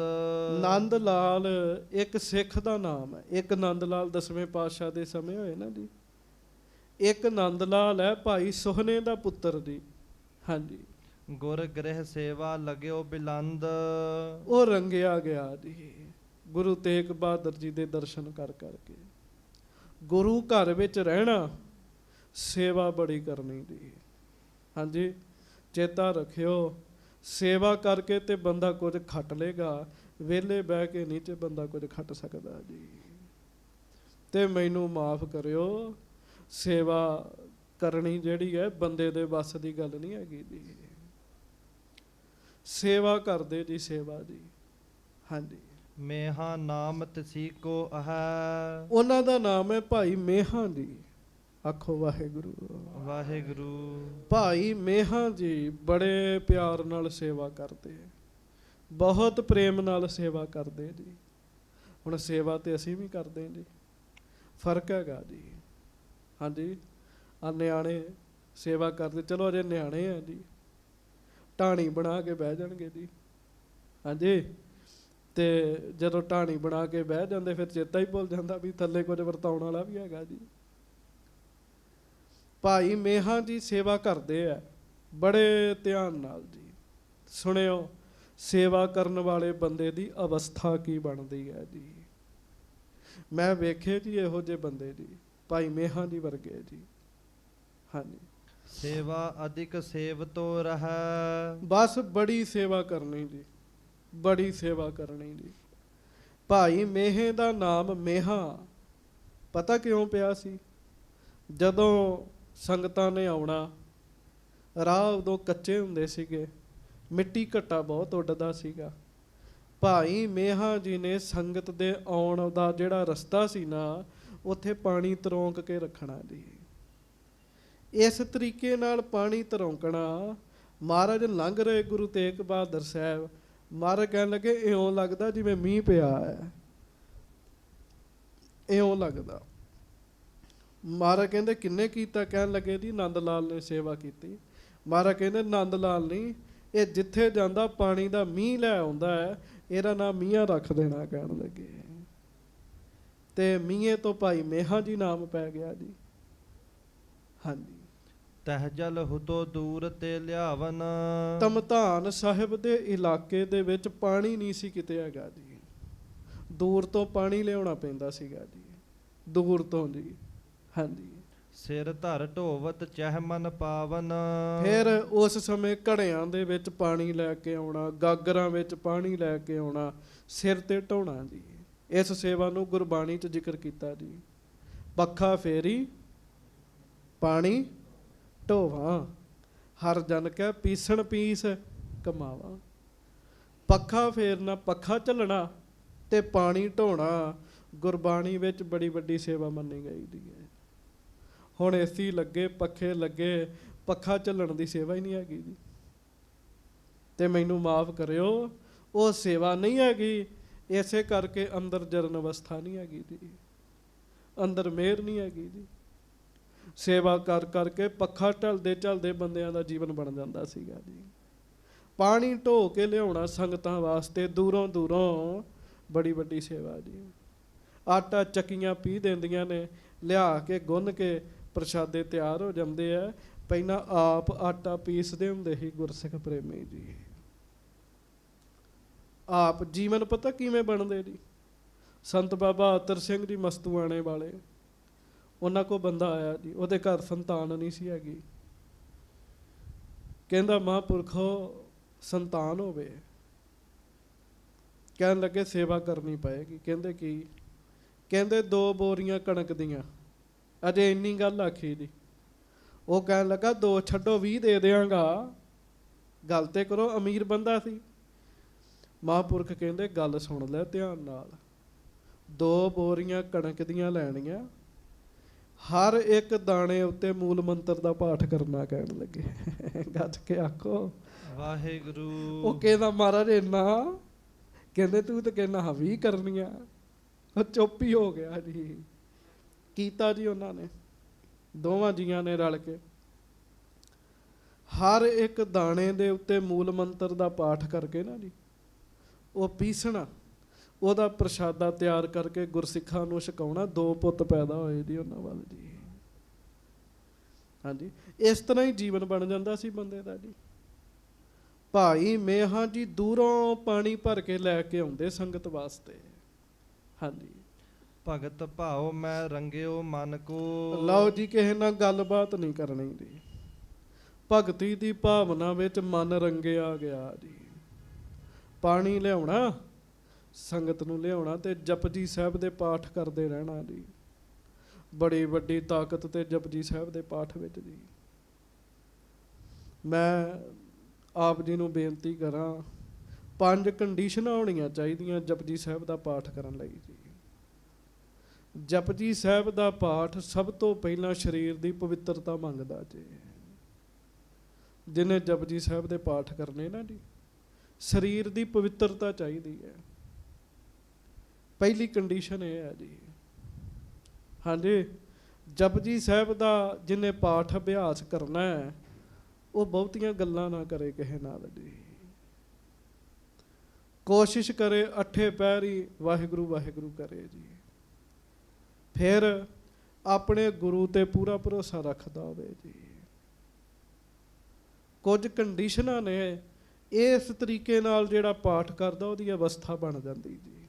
ਨੰਦ ਲਾਲ ਇੱਕ ਸਿੱਖ ਦਾ ਨਾਮ ਹੈ। ਇੱਕ ਨੰਦ ਲਾਲ 10ਵੇਂ ਪਾਤਸ਼ਾਹ ਦੇ ਸਮੇਂ ਹੋਏ ਨਾ ਜੀ। ਇੱਕ ਨੰਦ ਲਾਲ ਹੈ ਭਾਈ ਸੋਹਣੇ ਦਾ ਪੁੱਤਰ ਜੀ। ਹਾਂਜੀ, ਗੁਰ ਗ੍ਰਹਿ ਸੇਵਾ ਲਗਿਓ ਬਿਲੰਦ। ਉਹ ਰੰਗਿਆ ਗਿਆ ਜੀ ਗੁਰੂ ਤੇਗ ਬਹਾਦਰ ਜੀ ਦੇ ਦਰਸ਼ਨ ਕਰ ਕਰਕੇ। ਗੁਰੂ ਘਰ ਵਿੱਚ ਰਹਿਣਾ, ਸੇਵਾ ਬੜੀ ਕਰਨੀ ਜੀ। ਹਾਂਜੀ, ਚੇਤਾ ਰੱਖਿਓ, ਸੇਵਾ ਕਰਕੇ ਤੇ ਬੰਦਾ ਕੁਝ ਖੱਟ ਲੇਗਾ, ਵਿਹਲੇ ਬਹਿ ਕੇ ਨਹੀਂ ਤੇ ਬੰਦਾ ਕੁਝ ਖੱਟ ਸਕਦਾ ਜੀ। ਤੇ ਮੈਨੂੰ ਮਾਫ ਕਰਿਓ, ਸੇਵਾ ਕਰਨੀ ਜਿਹੜੀ ਹੈ ਬੰਦੇ ਦੇ ਵੱਸ ਦੀ ਗੱਲ ਨਹੀਂ ਹੈਗੀ ਜੀ। ਸੇਵਾ ਕਰਦੇ ਜੀ, ਸੇਵਾ ਜੀ। ਹਾਂਜੀ, ਮੇਹਾ ਨਾਮ ਤਸੀ ਕੋ ਹੈ। ਉਹਨਾਂ ਦਾ ਨਾਮ ਹੈ ਭਾਈ ਮੇਹਾ ਜੀ। ਆਖੋ ਵਾਹਿਗੁਰੂ। ਵਾਹਿਗੁਰੂ। ਭਾਈ ਮੇਹਾ ਜੀ ਬੜੇ ਪਿਆਰ ਨਾਲ ਸੇਵਾ ਕਰਦੇ, ਬਹੁਤ ਪ੍ਰੇਮ ਨਾਲ ਸੇਵਾ ਕਰਦੇ ਜੀ। ਹੁਣ ਸੇਵਾ ਤੇ ਅਸੀਂ ਵੀ ਕਰਦੇ ਜੀ, ਫਰਕ ਹੈਗਾ ਜੀ। ਹਾਂਜੀ, ਆ ਨਿਆਣੇ ਸੇਵਾ ਕਰਦੇ, ਚਲੋ ਅਜੇ ਨਿਆਣੇ ਆ ਜੀ, ਢਾਣੀ ਬਣਾ ਕੇ ਬਹਿ ਜਾਣਗੇ ਜੀ। ਹਾਂਜੀ, ਤੇ ਜਦੋਂ ਢਾਣੀ ਬਣਾ ਕੇ ਬਹਿ ਜਾਂਦੇ ਫਿਰ ਚੇਤਾ ਹੀ ਭੁੱਲ ਜਾਂਦਾ ਵੀ ਥੱਲੇ ਕੁਝ ਵਰਤਾਉਣ ਵਾਲਾ ਵੀ ਹੈਗਾ ਜੀ। ਭਾਈ ਮੇਹਾ ਜੀ ਸੇਵਾ ਕਰਦੇ ਆ ਬੜੇ ਧਿਆਨ ਨਾਲ ਜੀ। ਸੁਣਿਓ, ਸੇਵਾ ਕਰਨ ਵਾਲੇ ਬੰਦੇ ਦੀ ਅਵਸਥਾ ਕੀ ਬਣਦੀ ਹੈ ਜੀ। ਮੈਂ ਵੇਖੇ ਜੀ ਇਹੋ ਜਿਹੇ ਬੰਦੇ ਜੀ, ਭਾਈ ਮੇਹਾ ਜੀ ਵਰਗੇ ਜੀ। ਹਾਂਜੀ, ਸੇਵਾ ਅਧਿਕ ਸੇਵ ਤੋ ਰਹਿ। ਬਸ ਬੜੀ ਸੇਵਾ ਕਰਨੀ ਜੀ, ਬੜੀ ਸੇਵਾ ਕਰਨੀ ਜੀ। ਭਾਈ ਮੇਹੇ ਦਾ ਨਾਮ ਮੇਹਾ ਪਤਾ ਕਿਉਂ ਪਿਆ ਸੀ? ਜਦੋਂ ਸੰਗਤਾਂ ਨੇ ਆਉਣਾ, ਰਾਹ ਉਦੋਂ ਕੱਚੇ ਹੁੰਦੇ ਸੀਗੇ, ਮਿੱਟੀ ਘੱਟਾ ਬਹੁਤ ਉੱਡਦਾ ਸੀਗਾ। ਭਾਈ ਮੇਹਾ ਜੀ ਨੇ ਸੰਗਤ ਦੇ ਆਉਣ ਦਾ ਜਿਹੜਾ ਰਸਤਾ ਸੀ ਨਾ, ਉੱਥੇ ਪਾਣੀ ਤਰੋਂਕ ਕੇ ਰੱਖਣਾ ਜੀ। ਇਸ ਤਰੀਕੇ ਨਾਲ ਪਾਣੀ ਤਰੋਂਕਣਾ, ਮਹਾਰਾਜ ਲੰਘ ਰਹੇ ਗੁਰੂ ਤੇਗ ਬਹਾਦਰ ਸਾਹਿਬ, ਮਹਾਰਾਜ ਕਹਿਣ ਲੱਗੇ ਇਉਂ ਲੱਗਦਾ ਜਿਵੇਂ ਮੀਂਹ ਪਿਆ ਹੈ, ਇਉਂ ਲੱਗਦਾ। ਮਹਾਰਾਜ ਕਹਿੰਦੇ ਕਿੰਨੇ ਕੀਤਾ? ਕਹਿਣ ਲੱਗੇ ਜੀ ਨੰਦ ਲਾਲ ਨੇ ਸੇਵਾ ਕੀਤੀ। ਮਹਾਰਾਜ ਕਹਿੰਦੇ ਨੰਦ ਲਾਲ ਨਹੀਂ, ਇਹ ਜਿੱਥੇ ਜਾਂਦਾ ਪਾਣੀ ਦਾ ਮੀਂਹ ਲੈ ਆਉਂਦਾ ਹੈ, ਇਹਦਾ ਨਾਮ ਮੀਆਂ ਰੱਖ ਦੇਣਾ। ਕਹਿਣ ਲੱਗੇ ਤੇ ਮੀਂਹੇ ਤੋਂ ਭਾਈ ਮੇਹਾ ਜੀ ਨਾਮ ਪੈ ਗਿਆ ਜੀ। ਹਾਂਜੀ, ਤਹਿਜਲ ਹੁਤੋ ਦੂਰ ਤੇ ਲਿਆਵਨ। ਧਮਧਾਨ ਸਾਹਿਬ ਦੇ ਇਲਾਕੇ ਦੇ ਵਿੱਚ ਪਾਣੀ ਨਹੀਂ ਸੀ ਕਿਤੇ ਹੈਗਾ ਜੀ, ਦੂਰ ਤੋਂ ਪਾਣੀ ਲਿਆਉਣਾ ਪੈਂਦਾ ਸੀਗਾ ਜੀ, ਦੂਰ ਤੋਂ ਜੀ। ਹਾਂਜੀ, ਸਿਰ ਧਰ ਢੋਵਤ ਚਹਿ ਮਨ ਪਾਵਨ। ਫਿਰ ਉਸ ਸਮੇਂ ਘੜਿਆਂ ਦੇ ਵਿੱਚ ਪਾਣੀ ਲੈ ਕੇ ਆਉਣਾ, ਗਾਗਰਾਂ ਵਿੱਚ ਪਾਣੀ ਲੈ ਕੇ ਆਉਣਾ, ਸਿਰ ਤੇ ਢੋਣਾ ਜੀ। ਇਸ ਸੇਵਾ ਨੂੰ ਗੁਰਬਾਣੀ 'ਚ ਜ਼ਿਕਰ ਕੀਤਾ ਜੀ। ਪੱਖਾ ਫੇਰੀ ਪਾਣੀ ਢੋਵਾਂ, ਹਰ ਜਨ ਕੈ ਪੀਸਣ ਪੀਸ ਕਮਾਵਾਂ। ਪੱਖਾ ਫੇਰਨਾ, ਪੱਖਾ ਝੱਲਣਾ ਤੇ ਪਾਣੀ ਢੋਣਾ ਗੁਰਬਾਣੀ ਵਿੱਚ ਬੜੀ ਵੱਡੀ ਸੇਵਾ ਮੰਨੀ ਗਈ ਦੀ ਹੈ। ਹੁਣ ਏਸੀ ਲੱਗੇ, ਪੱਖੇ ਲੱਗੇ, ਪੱਖਾ ਝੱਲਣ ਦੀ ਸੇਵਾ ਹੀ ਨਹੀਂ ਹੈਗੀ ਜੀ। ਤੇ ਮੈਨੂੰ ਮਾਫ ਕਰਿਓ, ਉਹ ਸੇਵਾ ਨਹੀਂ ਹੈਗੀ। ਇਸੇ ਕਰਕੇ ਅੰਦਰ ਜਰਨ ਅਵਸਥਾ ਨਹੀਂ ਹੈਗੀ ਜੀ, ਅੰਦਰ ਮਿਹਰ ਨਹੀਂ ਹੈਗੀ ਜੀ। ਸੇਵਾ ਕਰ ਕਰਕੇ ਪੱਖਾ ਢਲਦੇ ਝਲਦੇ ਬੰਦਿਆਂ ਦਾ ਜੀਵਨ ਬਣ ਜਾਂਦਾ ਸੀਗਾ ਜੀ। ਪਾਣੀ ਢੋ ਕੇ ਲਿਆਉਣਾ ਸੰਗਤਾਂ ਵਾਸਤੇ ਦੂਰੋਂ ਦੂਰੋਂ ਬੜੀ ਵੱਡੀ ਸੇਵਾ ਜੀ। ਆਟਾ ਚੱਕੀਆਂ ਪੀ ਦਿੰਦੀਆਂ ਨੇ, ਲਿਆ ਕੇ ਗੁੰਨ ਕੇ ਪ੍ਰਸ਼ਾਦੇ ਤਿਆਰ ਹੋ ਜਾਂਦੇ ਆ। ਪਹਿਲਾਂ ਆਪ ਆਟਾ ਪੀਸਦੇ ਹੁੰਦੇ ਸੀ ਗੁਰਸਿੱਖ ਪ੍ਰੇਮੀ ਜੀ। ਆਪ ਜੀਵਨ ਪਤਾ ਕਿਵੇਂ ਬਣਦੇ ਜੀ। ਸੰਤ ਬਾਬਾ ਅਤਰ ਸਿੰਘ ਜੀ ਮਸਤੂਆਣੇ ਵਾਲੇ, ਉਹਨਾਂ ਕੋਲ ਬੰਦਾ ਆਇਆ ਜੀ, ਉਹਦੇ ਘਰ ਸੰਤਾਨ ਨਹੀਂ ਸੀ ਹੈਗੀ। ਕਹਿੰਦਾ ਮਹਾਂਪੁਰਖੋ ਸੰਤਾਨ ਹੋਵੇ। ਕਹਿਣ ਲੱਗੇ ਸੇਵਾ ਕਰਨੀ ਪਏਗੀ। ਕਹਿੰਦੇ ਕੀ? ਕਹਿੰਦੇ 2 ਬੋਰੀਆਂ ਕਣਕ ਦੀਆਂ। ਅਜੇ ਇੰਨੀ ਗੱਲ ਆਖੀ ਜੀ। ਉਹ ਕਹਿਣ ਲੱਗਾ 2 ਛੱਡੋ 20 ਦੇ ਦਿਆਂਗਾ, ਗੱਲ ਤੇ ਕਰੋ। ਅਮੀਰ ਬੰਦਾ ਸੀ। ਮਹਾਂਪੁਰਖ ਕਹਿੰਦੇ ਗੱਲ ਸੁਣ ਲੈ ਧਿਆਨ ਨਾਲ। 2 ਬੋਰੀਆਂ ਕਣਕ ਦੀਆਂ ਲੈਣੀਆਂ, ਹਰ ਇੱਕ ਦਾਣੇ ਉੱਤੇ ਮੂਲ ਮੰਤਰ ਦਾ ਪਾਠ ਕਰਨਾ। ਕਹਿਣ ਲੱਗੇ ਗੱਜ ਕੇ ਆਖੋ ਵਾਹਿਗੁਰੂ। ਉਹ ਕਹਿੰਦਾ ਮਹਾਰਾਜ ਇੰਨਾ? ਕਹਿੰਦੇ ਤੂੰ ਤਾਂ ਕਹਿੰਦਾ ਹਾਂ 20 ਕਰਨੀਆਂ। ਉਹ ਚੁੱਪ ਹੀ ਹੋ ਗਿਆ ਜੀ। ਕੀਤਾ ਜੀ ਉਹਨਾਂ ਨੇ, ਦੋਵਾਂ ਜੀਆਂ ਨੇ ਰਲ ਕੇ ਹਰ ਇੱਕ ਦਾਣੇ ਦੇ ਉੱਤੇ ਮੂਲ ਮੰਤਰ ਦਾ ਪਾਠ ਕਰਕੇ ਨਾ ਜੀ, ਉਹ ਪੀਸਣਾ, ਉਹਦਾ ਪ੍ਰਸ਼ਾਦਾ ਤਿਆਰ ਕਰਕੇ ਗੁਰਸਿੱਖਾਂ ਨੂੰ ਛਕਾਉਣਾ। 2 ਪੁੱਤ ਪੈਦਾ ਹੋਏ ਜੀ ਉਹਨਾਂ ਵੱਲ ਜੀ। ਹਾਂਜੀ, ਇਸ ਤਰ੍ਹਾਂ ਹੀ ਜੀਵਨ ਬਣ ਜਾਂਦਾ ਸੀ ਬੰਦੇ ਦਾ ਜੀ। ਭਾਈ ਮੇਹਾ ਜੀ ਦੂਰੋਂ ਪਾਣੀ ਭਰ ਕੇ ਲੈ ਕੇ ਆਉਂਦੇ ਸੰਗਤ ਵਾਸਤੇ। ਹਾਂਜੀ, ਭਗਤ ਭਾਉ ਮੈਂ ਰੰਗਿਓ ਮਨ ਕੋ। ਲਓ ਜੀ, ਕਿਸੇ ਨਾਲ ਗੱਲਬਾਤ ਨਹੀਂ ਕਰਨੀ ਜੀ। ਭਗਤੀ ਦੀ ਭਾਵਨਾ ਵਿੱਚ ਮਨ ਰੰਗਿਆ ਗਿਆ ਜੀ। ਪਾਣੀ ਲਿਆਉਣਾ, ਸੰਗਤ ਨੂੰ ਲਿਆਉਣਾ ਤੇ ਜਪਜੀ ਸਾਹਿਬ ਦੇ ਪਾਠ ਕਰਦੇ ਰਹਿਣਾ ਜੀ। ਬੜੀ ਵੱਡੀ ਤਾਕਤ ਤੇ ਜਪਜੀ ਸਾਹਿਬ ਦੇ ਪਾਠ ਵਿੱਚ ਜੀ। ਮੈਂ ਆਪ ਜੀ ਨੂੰ ਬੇਨਤੀ ਕਰਾਂ, 5 ਕੰਡੀਸ਼ਨਾਂ ਹੋਣੀਆਂ ਚਾਹੀਦੀਆਂ ਜਪਜੀ ਸਾਹਿਬ ਦਾ ਪਾਠ ਕਰਨ ਲਈ ਜੀ। ਜਪਜੀ ਸਾਹਿਬ ਦਾ ਪਾਠ ਸਭ ਤੋਂ ਪਹਿਲਾਂ ਸਰੀਰ ਦੀ ਪਵਿੱਤਰਤਾ ਮੰਗਦਾ ਜੀ। ਜਿਹਨੇ ਜਪਜੀ ਸਾਹਿਬ ਦੇ ਪਾਠ ਕਰਨੇ ਨਾ ਜੀ, ਸਰੀਰ ਦੀ ਪਵਿੱਤਰਤਾ ਚਾਹੀਦੀ ਹੈ। ਪਹਿਲੀ ਕੰਡੀਸ਼ਨ ਇਹ ਹੈ ਜੀ। ਹਾਂਜੀ, ਜਪਜੀ ਸਾਹਿਬ ਦਾ ਜਿਹਨੇ ਪਾਠ ਅਭਿਆਸ ਕਰਨਾ ਹੈ, ਉਹ ਬਹੁਤੀਆਂ ਗੱਲਾਂ ਨਾ ਕਰੇ ਕਿਸੇ ਨਾਲ ਜੀ। ਕੋਸ਼ਿਸ਼ ਕਰੇ 8 ਪਹਿਰ ਹੀ ਵਾਹਿਗੁਰੂ ਵਾਹਿਗੁਰੂ ਕਰੇ ਜੀ। ਫਿਰ ਆਪਣੇ ਗੁਰੂ ਤੇ ਪੂਰਾ ਭਰੋਸਾ ਰੱਖਦਾ ਹੋਵੇ ਜੀ। ਕੁਝ ਕੰਡੀਸ਼ਨਾਂ ਨੇ, ਇਸ ਤਰੀਕੇ ਨਾਲ ਜਿਹੜਾ ਪਾਠ ਕਰਦਾ ਉਹਦੀ ਅਵਸਥਾ ਬਣ ਜਾਂਦੀ ਜੀ।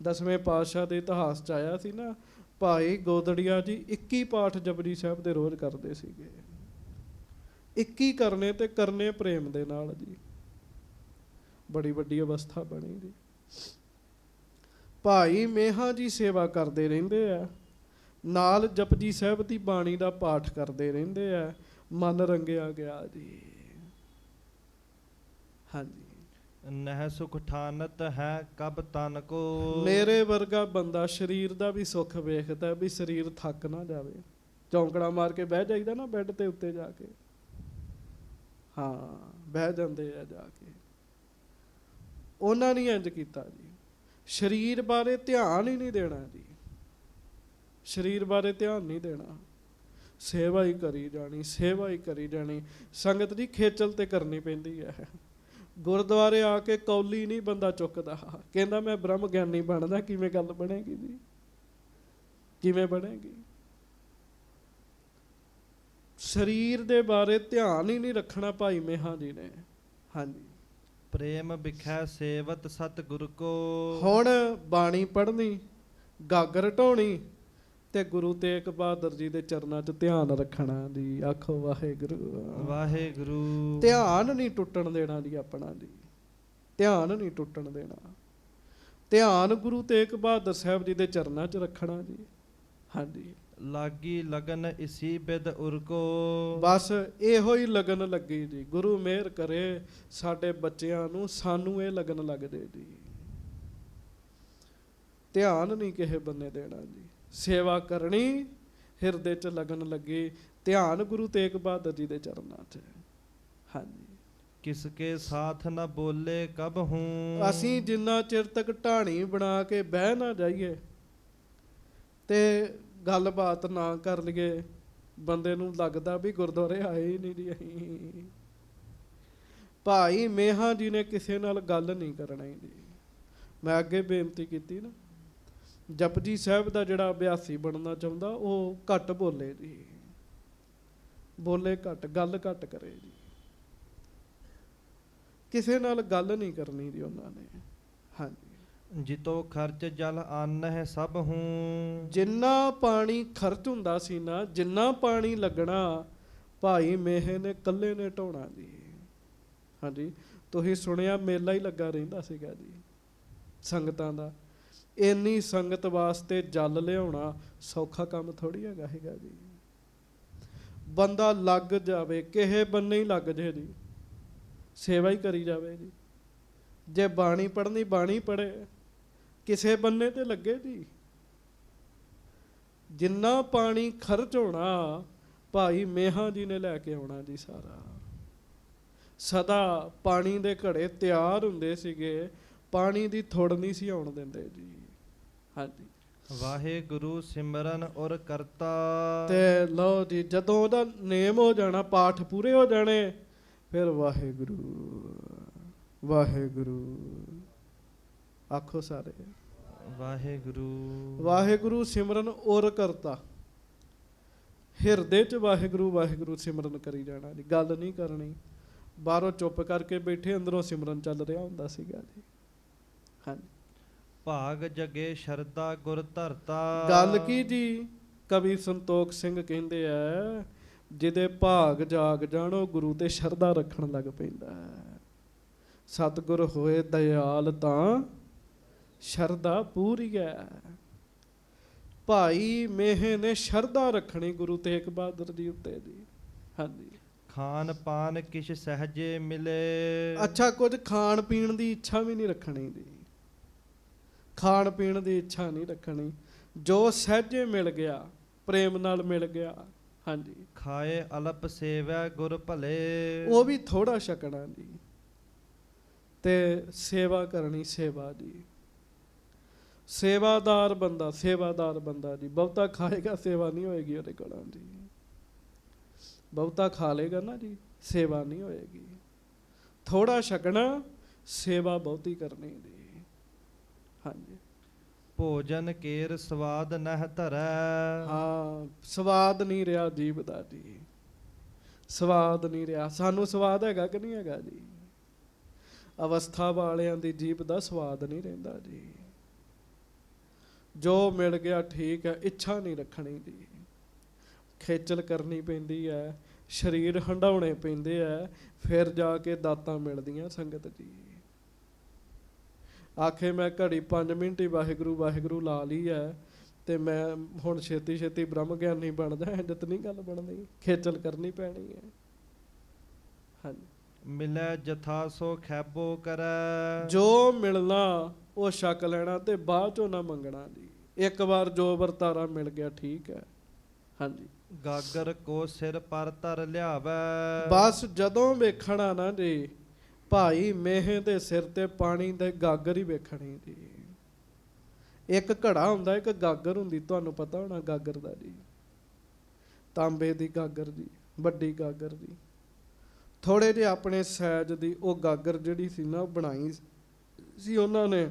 10ਵੇਂ ਪਾਤਸ਼ਾਹ ਦੇ ਇਤਿਹਾਸ 'ਚ ਆਇਆ ਸੀ ਨਾ, ਭਾਈ ਗੋਦੜੀਆ ਜੀ 21 ਪਾਠ ਜਪਜੀ ਸਾਹਿਬ ਦੇ ਰੋਜ਼ ਕਰਦੇ ਸੀਗੇ। 21 ਕਰਨੇ ਤੇ ਕਰਨੇ ਪ੍ਰੇਮ ਦੇ ਨਾਲ ਜੀ। ਬੜੀ ਵੱਡੀ ਅਵਸਥਾ ਬਣੀ ਜੀ। ਭਾਈ ਮੇਹਾ ਜੀ ਸੇਵਾ ਕਰਦੇ ਰਹਿੰਦੇ ਆ, ਨਾਲ ਜਪਜੀ ਸਾਹਿਬ ਦੀ ਬਾਣੀ ਦਾ ਪਾਠ ਕਰਦੇ ਰਹਿੰਦੇ ਆ। ਮਨ ਰੰਗਿਆ ਗਿਆ ਜੀ। ਹਾਂਜੀ, ਨਹਿ ਸੁਖ ਠਾਨਤ ਹੈ ਕਬ ਤਨ ਕੋ। ਮੇਰੇ ਵਰਗਾ ਬੰਦਾ ਸਰੀਰ ਦਾ ਵੀ ਸੁੱਖ ਵੇਖਦਾ ਵੀ ਸਰੀਰ ਥੱਕ ਨਾ ਜਾਵੇ। ਚੌਂਕੜਾ ਮਾਰ ਕੇ ਬਹਿ ਜਾਈਦਾ ਨਾ ਬੈੱਡ ਤੇ ਉੱਤੇ ਜਾ ਕੇ, ਹਾਂ ਬਹਿ ਜਾਂਦੇ ਆ ਜਾ ਕੇ। ਉਹਨਾਂ ਨੇ ਇੰਜ ਕੀਤਾ ਜੀ। ਸਰੀਰ ਬਾਰੇ ਧਿਆਨ ਹੀ ਨਹੀਂ ਦੇਣਾ ਜੀ। ਸਰੀਰ ਬਾਰੇ ਧਿਆਨ ਨਹੀਂ ਦੇਣਾ, ਸੇਵਾ ਹੀ ਕਰੀ ਜਾਣੀ, ਸੇਵਾ ਹੀ ਕਰੀ ਜਾਣੀ। ਸੰਗਤ ਦੀ ਖੇਚਲ ਤੇ ਕਰਨੀ ਪੈਂਦੀ ਹੈ। ਗੁਰਦੁਆਰੇ ਆ ਕੇ ਕੌਲੀ ਨਹੀਂ ਬੰਦਾ ਚੁੱਕਦਾ, ਕਹਿੰਦਾ ਮੈਂ ਬ੍ਰਹਮ ਗਿਆਨੀ ਬਣਦਾ। ਕਿਵੇਂ ਗੱਲ ਬਣੇਗੀ ਜੀ? ਕਿਵੇਂ ਬਣੇਗੀ? ਸਰੀਰ ਦੇ ਬਾਰੇ ਧਿਆਨ ਹੀ ਨਹੀਂ ਰੱਖਣਾ ਭਾਈ ਮੇਹਾ ਜੀ ਨੇ। ਹਾਂਜੀ, ਪ੍ਰੇਮ ਬਿਖੈ ਸੇਵਤ ਸਤਿਗੁਰ ਕੋ। ਹੁਣ ਬਾਣੀ ਪੜ੍ਹਨੀ, ਗਾਗਰ ਢਾਉਣੀ ਤੇ ਗੁਰੂ ਤੇਗ ਬਹਾਦਰ ਜੀ ਦੇ ਚਰਨਾਂ 'ਚ ਧਿਆਨ ਰੱਖਣਾ ਜੀ। ਆਖੋ ਵਾਹਿਗੁਰੂ ਵਾਹਿਗੁਰੂ। ਧਿਆਨ ਨਹੀਂ ਟੁੱਟਣ ਦੇਣਾ ਜੀ ਆਪਣਾ ਜੀ। ਧਿਆਨ ਨਹੀਂ ਟੁੱਟਣ ਦੇਣਾ। ਧਿਆਨ ਗੁਰੂ ਤੇਗ ਬਹਾਦਰ ਸਾਹਿਬ ਜੀ ਦੇ ਚਰਨਾਂ 'ਚ ਰੱਖਣਾ ਜੀ। ਹਾਂਜੀ, ਲਾਗੀ ਲਗਨ ਇਸੀ ਬਿਦ ਉਰ ਕੋ। ਬਸ ਇਹੋ ਹੀ ਲਗਨ ਲੱਗੀ ਜੀ। ਗੁਰੂ ਮਿਹਰ ਕਰੇ ਸਾਡੇ ਬੱਚਿਆਂ ਨੂੰ, ਸਾਨੂੰ ਇਹ ਲਗਨ ਲੱਗ ਜੇ ਜੀ। ਧਿਆਨ ਨਹੀਂ ਕਿਸੇ ਬੰਨੇ ਦੇਣਾ ਜੀ। ਸੇਵਾ ਕਰਨੀ, ਹਿਰਦੇ 'ਚ ਲਗਨ ਲੱਗੀ, ਧਿਆਨ ਗੁਰੂ ਤੇਗ ਬਹਾਦਰ ਜੀ ਦੇ ਚਰਨਾਂ 'ਚ। ਹਾਂਜੀ, ਕਿਸਕੇ ਸਾਥ ਨਾ ਬੋਲੇ ਕਬ ਹੂੰ। ਅਸੀਂ ਜਿੰਨਾ ਚਿਰ ਤੱਕ ਢਾਣੀ ਬਣਾ ਕੇ ਬਹਿ ਨਾ ਜਾਈਏ ਤੇ ਗੱਲਬਾਤ ਨਾ ਕਰ ਲਈਏ, ਬੰਦੇ ਨੂੰ ਲੱਗਦਾ ਵੀ ਗੁਰਦੁਆਰੇ ਆਏ ਹੀ ਨਹੀਂ ਜੀ ਅਸੀਂ। ਭਾਈ ਮੇਹਾ ਜੀ ਨੇ ਕਿਸੇ ਨਾਲ ਗੱਲ ਨਹੀਂ ਕਰਨੀ ਜੀ। ਮੈਂ ਅੱਗੇ ਬੇਨਤੀ ਕੀਤੀ ਨਾ, ਜਪਜੀ ਸਾਹਿਬ ਦਾ ਜਿਹੜਾ ਅਭਿਆਸੀ ਬਣਨਾ ਚਾਹੁੰਦਾ ਉਹ ਘੱਟ ਬੋਲੇ ਜੀ। ਬੋਲੇ ਘੱਟ, ਗੱਲ ਘੱਟ ਕਰੇ ਜੀ। ਕਿਸੇ ਨਾਲ ਗੱਲ ਨਹੀਂ ਕਰਨੀ ਜੀ ਉਹਨਾਂ ਨੇ। ਹਾਂਜੀ, ਜਿਤੋ ਖਰਚ ਜਲ ਅੰਨ ਹੈ ਸਭ ਹੂੰ। ਜਿੰਨਾ ਪਾਣੀ ਖਰਚ ਹੁੰਦਾ ਸੀ ਨਾ, ਜਿੰਨਾ ਪਾਣੀ ਲੱਗਣਾ, ਭਾਈ ਮੇਹੇ ਨੇ ਇਕੱਲੇ ਨੇ ਢਾਉਣਾ ਜੀ। ਹਾਂਜੀ, ਤੁਸੀਂ ਸੁਣਿਆ ਮੇਲਾ ਹੀ ਲੱਗਾ ਰਹਿੰਦਾ ਸੀਗਾ ਜੀ ਸੰਗਤਾਂ ਦਾ। ਇੰਨੀ ਸੰਗਤ ਵਾਸਤੇ ਜਲ ਲਿਆਉਣਾ ਸੌਖਾ ਕੰਮ ਥੋੜ੍ਹੀ ਹੈਗਾ ਜੀ। ਬੰਦਾ ਲੱਗ ਜਾਵੇ, ਕਿਸੇ ਬੰਨੇ ਹੀ ਲੱਗ ਜੇ ਜੀ, ਸੇਵਾ ਹੀ ਕਰੀ ਜਾਵੇ ਜੀ। ਜੇ ਬਾਣੀ ਪੜ੍ਹਨੀ ਬਾਣੀ ਪੜ੍ਹੇ, ਕਿਸੇ ਬੰਨੇ ਤੇ ਲੱਗੇ ਜੀ। ਜਿੰਨਾ ਪਾਣੀ ਖਰਚ ਹੋਣਾ ਭਾਈ ਮੇਹਾ ਜੀ ਨੇ ਲੈ ਕੇ ਆਉਣਾ ਜੀ ਸਾਰਾ। ਸਦਾ ਪਾਣੀ ਦੇ ਘੜੇ ਤਿਆਰ ਹੁੰਦੇ ਸੀਗੇ, ਪਾਣੀ ਦੀ ਥੁੜ ਨਹੀਂ ਸੀ ਆਉਣ ਦਿੰਦੇ ਜੀ। ਹਾਂਜੀ, ਵਾਹਿਗੁਰੂ ਸਿਮਰਨ ਔਰ ਕਰਤਾ। ਤੇ ਲਓ ਜੀ, ਜਦੋਂ ਉਹਦਾ ਨੇਮ ਹੋ ਜਾਣਾ, ਪਾਠ ਪੂਰੇ ਹੋ ਜਾਣੇ, ਫਿਰ ਵਾਹਿਗੁਰੂ ਵਾਹਿਗੁਰੂ ਆਖੋ ਸਾਰੇ। ਵਾਹਿਗੁਰੂ ਵਾਹਿਗੁਰੂ ਸਿਮਰਨ ਔਰ ਕਰਤਾ। ਹਿਰਦੇ 'ਚ ਵਾਹਿਗੁਰੂ ਵਾਹਿਗੁਰੂ ਸਿਮਰਨ ਕਰੀ ਜਾਣਾ ਜੀ। ਗੱਲ ਨਹੀਂ ਕਰਨੀ, ਬਾਹਰੋਂ ਚੁੱਪ ਕਰਕੇ ਬੈਠੇ, ਅੰਦਰੋਂ ਸਿਮਰਨ ਚੱਲ ਰਿਹਾ ਹੁੰਦਾ ਸੀਗਾ ਜੀ। ਹਾਂਜੀ, ਭਾਗ ਜਗੇ ਸ਼ਰਧਾ ਗੁਰ ਧਰਤਾ। ਗੱਲ ਕੀ ਜੀ, ਕਵੀ ਸੰਤੋਖ ਸਿੰਘ ਕਹਿੰਦੇ ਆ, ਜਿਹਦੇ ਭਾਗ ਜਾਗ ਜਾਣ ਉਹ ਗੁਰੂ ਤੇ ਸ਼ਰਧਾ ਰੱਖਣ ਲੱਗ ਪੈਂਦਾ ਹੈ। ਸਤਿਗੁਰ ਹੋਏ ਦਇਆਲ ਤਾਂ ਸ਼ਰਧਾ ਪੂਰੀ ਹੈ। ਭਾਈ ਮੇਹੇ ਨੇ ਸ਼ਰਧਾ ਰੱਖਣੀ ਗੁਰੂ ਤੇਗ ਬਹਾਦਰ ਜੀ ਉੱਤੇ ਜੀ। ਹਾਂਜੀ। ਖਾਨ ਪਾਨ ਕਿਛ ਸਹਜੇ ਮਿਲੇ। ਅੱਛਾ, ਕੁਝ ਖਾਣ ਪੀਣ ਦੀ ਇੱਛਾ ਵੀ ਨਹੀਂ ਰੱਖਣੀ ਜੀ। ਖਾਣ ਪੀਣ ਦੀ ਇੱਛਾ ਨਹੀਂ ਰੱਖਣੀ, ਜੋ ਸਹਿਜੇ ਮਿਲ ਗਿਆ, ਪ੍ਰੇਮ ਨਾਲ ਮਿਲ ਗਿਆ। ਹਾਂਜੀ। ਖਾਏ ਅਲਪ ਸੇਵੈ ਗੁਰ ਭਲੇ। ਉਹ ਵੀ ਥੋੜਾ ਛਕਣਾ ਜੀ, ਤੇ ਸੇਵਾ ਕਰਨੀ। ਸੇਵਾ ਜੀ, ਸੇਵਾਦਾਰ ਬੰਦਾ ਜੀ। ਬਹੁਤਾ ਖਾਏਗਾ ਸੇਵਾ ਨਹੀਂ ਹੋਏਗੀ ਉਹਦੇ ਕੋਲੋਂ ਜੀ। ਬਹੁਤਾ ਖਾ ਲੇਗਾ ਨਾ ਜੀ, ਸੇਵਾ ਨਹੀਂ ਹੋਏਗੀ। ਥੋੜਾ ਛਕਣਾ, ਸੇਵਾ ਬਹੁਤੀ ਕਰਨੀ ਜੀ। ਹਾਂਜੀ। ਭੋਜਨ ਕੇਰ ਸਵਾਦ ਨਹਿ ਧਰੈ। ਹਾਂ, ਸਵਾਦ ਨਹੀਂ ਰਿਹਾ ਜੀਭ ਦਾ ਜੀ। ਸਵਾਦ ਨਹੀਂ ਰਿਹਾ। ਸਾਨੂੰ ਸਵਾਦ ਹੈਗਾ ਕਿ ਨਹੀਂ ਹੈਗਾ ਜੀ? ਅਵਸਥਾ ਵਾਲਿਆਂ ਦੀ ਜੀਭ ਦਾ ਸਵਾਦ ਨਹੀਂ ਰਹਿੰਦਾ ਜੀ। ਜੋ ਮਿਲ ਗਿਆ ਠੀਕ ਹੈ, ਇੱਛਾ ਨਹੀਂ ਰੱਖਣੀ ਜੀ। ਖੇਚਲ ਕਰਨੀ ਪੈਂਦੀ ਹੈ, ਸਰੀਰ ਹੰਡਾਉਣੇ ਪੈਂਦੇ ਹੈ, ਫਿਰ ਜਾ ਕੇ ਦਾਤਾਂ ਮਿਲਦੀਆਂ ਸੰਗਤ ਜੀ। ਆਖੇ ਮੈਂ ਘੜੀ 5 ਮਿੰਟ ਹੀ ਵਾਹਿਗੁਰੂ ਵਾਹਿਗੁਰੂ ਲਾ ਲਈ ਹੈ ਤੇ ਮੈਂ ਹੁਣ ਛੇਤੀ ਛੇਤੀ ਬ੍ਰਹਮ ਗਿਆਨੀ ਬਣ ਜਾ, ਇੰਜ ਨਹੀਂ ਗੱਲ ਬਣਦੀ। ਖੇਚਲ ਕਰਨੀ ਪੈਣੀ ਹੈ। ਹਾਂਜੀ। ਮਿਲੈ ਜਥਾ ਸੋ ਖੈਬੋ ਕਰੈ। ਜੋ ਮਿਲਣਾ ਉਹ ਛਕ ਲੈਣਾ ਤੇ ਬਾਅਦ ਚੋਂ ਨਾ ਮੰਗਣਾ ਜੀ। ਇੱਕ ਵਾਰ ਜੋ ਵਰਤਾਰਾ ਮਿਲ ਗਿਆ ਠੀਕ ਹੈ। ਹਾਂਜੀ। ਗਾਗਰ ਕੋ ਸਿਰ ਪਰ ਧਰ ਲਿਆਵੈ। ਬਸ ਜਦੋਂ ਵੇਖਣਾ ਨਾ ਜੀ, ਭਾਈ ਮੇਹੇ ਦੇ ਸਿਰ ਤੇ ਪਾਣੀ ਦੇ ਗਾਗਰ ਹੀ ਵੇਖਣੀ ਜੀ। ਇੱਕ ਘੜਾ ਹੁੰਦਾ, ਇੱਕ ਗਾਗਰ ਹੁੰਦੀ, ਤੁਹਾਨੂੰ ਪਤਾ ਹੋਣਾ ਗਾਗਰ ਦਾ ਜੀ। ਤਾਂਬੇ ਦੀ ਗਾਗਰ ਜੀ, ਵੱਡੀ ਗਾਗਰ ਜੀ। ਥੋੜੇ ਜਿਹੇ ਆਪਣੇ ਸਾਈਜ਼ ਦੀ ਉਹ ਗਾਗਰ ਜਿਹੜੀ ਸੀ ਨਾ, ਉਹ ਬਣਾਈ ਸੀ ਉਹਨਾਂ ਨੇ।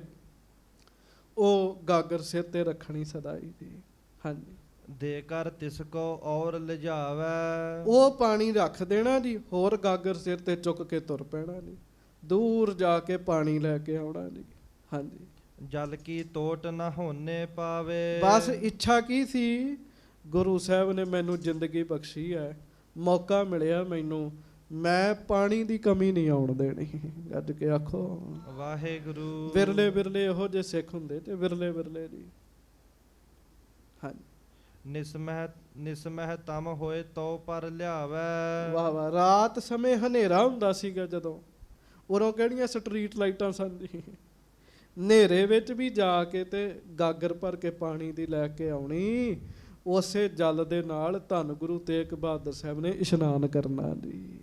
ਉਹ ਗਾਗਰ ਸਿਰ ਤੇ ਰੱਖਣੀ ਸਦਾਈ ਜੀ। ਹਾਂਜੀ। ਦੇ ਕਰ ਤਿਸ ਕੋ ਔਰ ਲਿਜਾਵੈ। ਉਹ ਪਾਣੀ ਰੱਖ ਦੇਣਾ ਜੀ, ਹੋਰ ਗਾਗਰ ਸਿਰ ਤੇ ਚੁੱਕ ਕੇ ਤੁਰ ਪੈਣਾ ਜੀ। ਦੂਰ ਜਾ ਕੇ ਪਾਣੀ ਲੈ ਕੇ ਆਉਣਾ ਜੀ। ਹਾਂਜੀ। ਜਲ ਕੀ ਤੋਟ ਨਾ ਹੋਣੇ ਪਾਵੇ। ਬਸ ਇੱਛਾ ਕੀ ਸੀ? ਗੁਰੂ ਸਾਹਿਬ ਨੇ ਮੈਨੂੰ ਜ਼ਿੰਦਗੀ ਬਖਸ਼ੀ ਹੈ, ਮੌਕਾ ਮਿਲਿਆ ਮੈਨੂੰ, ਮੈਂ ਪਾਣੀ ਦੀ ਕਮੀ ਨਹੀਂ ਆਉਣ ਦੇਣੀ। ਗੱਜ ਕੇ ਆਖੋ ਵਾਹਿਗੁਰੂ। ਵਿਰਲੇ ਵਿਰਲੇ ਇਹੋ ਜਿਹੇ ਸਿੱਖ ਹੁੰਦੇ ਤੇ ਵਿਰਲੇ ਵਿਰਲੇ ਜੀ। ਹਾਂਜੀ। ਨਿਸਮਹਿ ਤਮ ਹੋਏ ਤੋ ਪਰ ਲਿਆਵੈ। ਵਾਹ ਵਾਹ। ਰਾਤ ਸਮੇਂ ਹਨੇਰਾ ਹੁੰਦਾ ਸੀਗਾ ਜਦੋਂ, ਉਦੋਂ ਕਿਹੜੀਆਂ ਸਟਰੀਟ ਲਾਈਟਾਂ ਸਨ ਜੀ। ਹਨੇਰੇ ਵਿੱਚ ਵੀ ਜਾ ਕੇ ਤੇ ਗਾਗਰ ਭਰ ਕੇ ਪਾਣੀ ਦੀ ਲੈ ਕੇ ਆਉਣੀ। ਉਸੇ ਜਲ ਦੇ ਨਾਲ ਧੰਨ ਗੁਰੂ ਤੇਗ ਬਹਾਦਰ ਸਾਹਿਬ ਨੇ ਇਸ਼ਨਾਨ ਕਰਨਾ ਜੀ।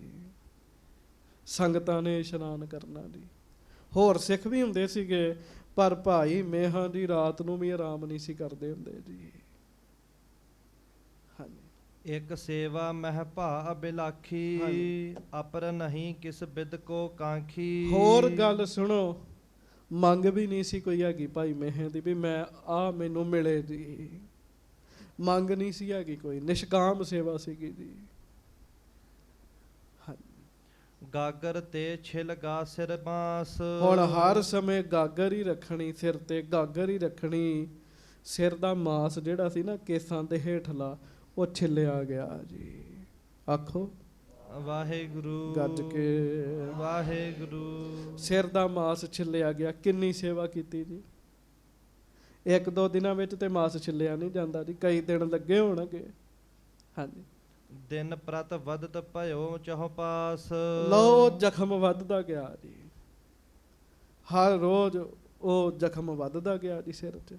ਸੰਗਤਾਂ ਨੇ ਇਸ਼ਨਾਨ ਕਰਨਾ ਜੀ। ਹੋਰ ਸਿੱਖ ਵੀ ਹੁੰਦੇ ਸੀਗੇ, ਪਰ ਭਾਈ ਮੇਹਾਂ ਦੀ ਰਾਤ ਨੂੰ ਵੀ ਆਰਾਮ ਨਹੀਂ ਸੀ ਕਰਦੇ ਹੁੰਦੇ ਜੀ। ਹਾਂਜੀ। ਇੱਕ ਸੇਵਾ ਮਹਿ ਭਾ ਬਿਲਾਖੀ। ਅਪਰ ਨਹੀਂ ਕਿਸ ਬਿਦ ਕੋ ਕਾਂਖੀ। ਹੋਰ ਗੱਲ ਸੁਣੋ, ਮੰਗ ਵੀ ਨਹੀਂ ਸੀ ਕੋਈ ਹੈਗੀ ਭਾਈ ਮੇਹੇ ਦੀ ਵੀ ਮੈਂ ਆ ਮੈਨੂੰ ਮਿਲੇ ਜੀ। ਮੰਗ ਨਹੀਂ ਸੀ ਹੈਗੀ ਕੋਈ, ਨਿਸ਼ਕਾਮ ਸੇਵਾ ਸੀਗੀ ਜੀ। ਗਾਗਰ ਤੇ ਛਿਲ ਗਾ ਸਿਰ ਬਾਂਸ। ਹੁਣ ਹਰ ਸਮੇਂ ਗਾਗਰ ਹੀ ਰੱਖਣੀ ਸਿਰ ਤੇ, ਗਾਗਰ ਹੀ ਰੱਖਣੀ। ਸਿਰ ਦਾ ਮਾਸ ਜਿਹੜਾ ਸੀ ਨਾ ਕੇਸਾਂ ਦੇ ਹੇਠਲਾ, ਉਹ ਛਿੱਲਿਆ ਗਿਆ ਜੀ। ਆਖੋ ਵਾਹਿਗੁਰੂ। ਗੱਜ ਕੇ ਵਾਹਿਗੁਰੂ। ਸਿਰ ਦਾ ਮਾਸ ਛਿੱਲਿਆ ਗਿਆ। ਕਿੰਨੀ ਸੇਵਾ ਕੀਤੀ ਜੀ। ਇੱਕ ਦੋ ਦਿਨਾਂ ਵਿੱਚ ਤੇ ਮਾਸ ਛਿੱਲਿਆ ਨਹੀਂ ਜਾਂਦਾ ਜੀ, ਕਈ ਦਿਨ ਲੱਗੇ ਹੋਣਗੇ। ਹਾਂਜੀ। ਦਿਨ ਪ੍ਰਤ ਵਧਤ ਭਇਓ ਚਹੁਪਾਸ। ਲਓ ਜ਼ਖਮ ਵੱਧਦਾ ਗਿਆ ਜੀ। ਹਰ ਰੋਜ਼ ਉਹ ਜ਼ਖਮ ਵੱਧਦਾ ਗਿਆ ਜੀ ਸਿਰ 'ਚ।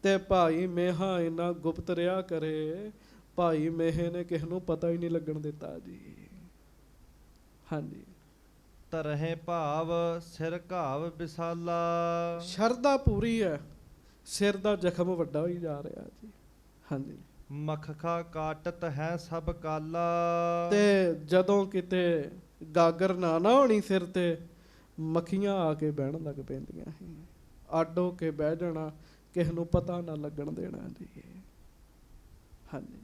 ਤੇ ਭਾਈ ਮੇਹਾ ਇੰਨਾ ਗੁਪਤ ਰਿਹਾ ਕਰੇ, ਭਾਈ ਮੇਹੇ ਨੇ ਕਿਸੇ ਨੂੰ ਪਤਾ ਹੀ ਨਹੀਂ ਲੱਗਣ ਦਿੱਤਾ ਜੀ। ਹਾਂਜੀ। ਤਰਹਿ ਭਾਵ ਸਿਰ ਘਾਵ ਵਿਸਾਲਾ। ਸ਼ਰਧਾ ਪੂਰੀ ਹੈ, ਸਿਰ ਦਾ ਜ਼ਖਮ ਵੱਡਾ ਹੋਈ ਜਾ ਰਿਹਾ ਜੀ। ਹਾਂਜੀ। ਮਖਖਾ ਕਾਟਤ ਹੈ ਸਭ ਕਾਲਾ। ਤੇ ਜਦੋਂ ਕਿਤੇ ਗਾਗਰ ਨਾ ਹੋਣੀ ਸਿਰ ਤੇ, ਮੱਖੀਆਂ ਆ ਕੇ ਬਹਿਣ ਲੱਗ ਪੈਂਦੀਆਂ ਸੀ। ਅੱਡ ਹੋ ਕੇ ਬਹਿ ਜਾਣਾ, ਕਿਸੇ ਨੂੰ ਪਤਾ ਨਾ ਲੱਗਣ ਦੇਣਾ ਜੀ। ਹਾਂਜੀ।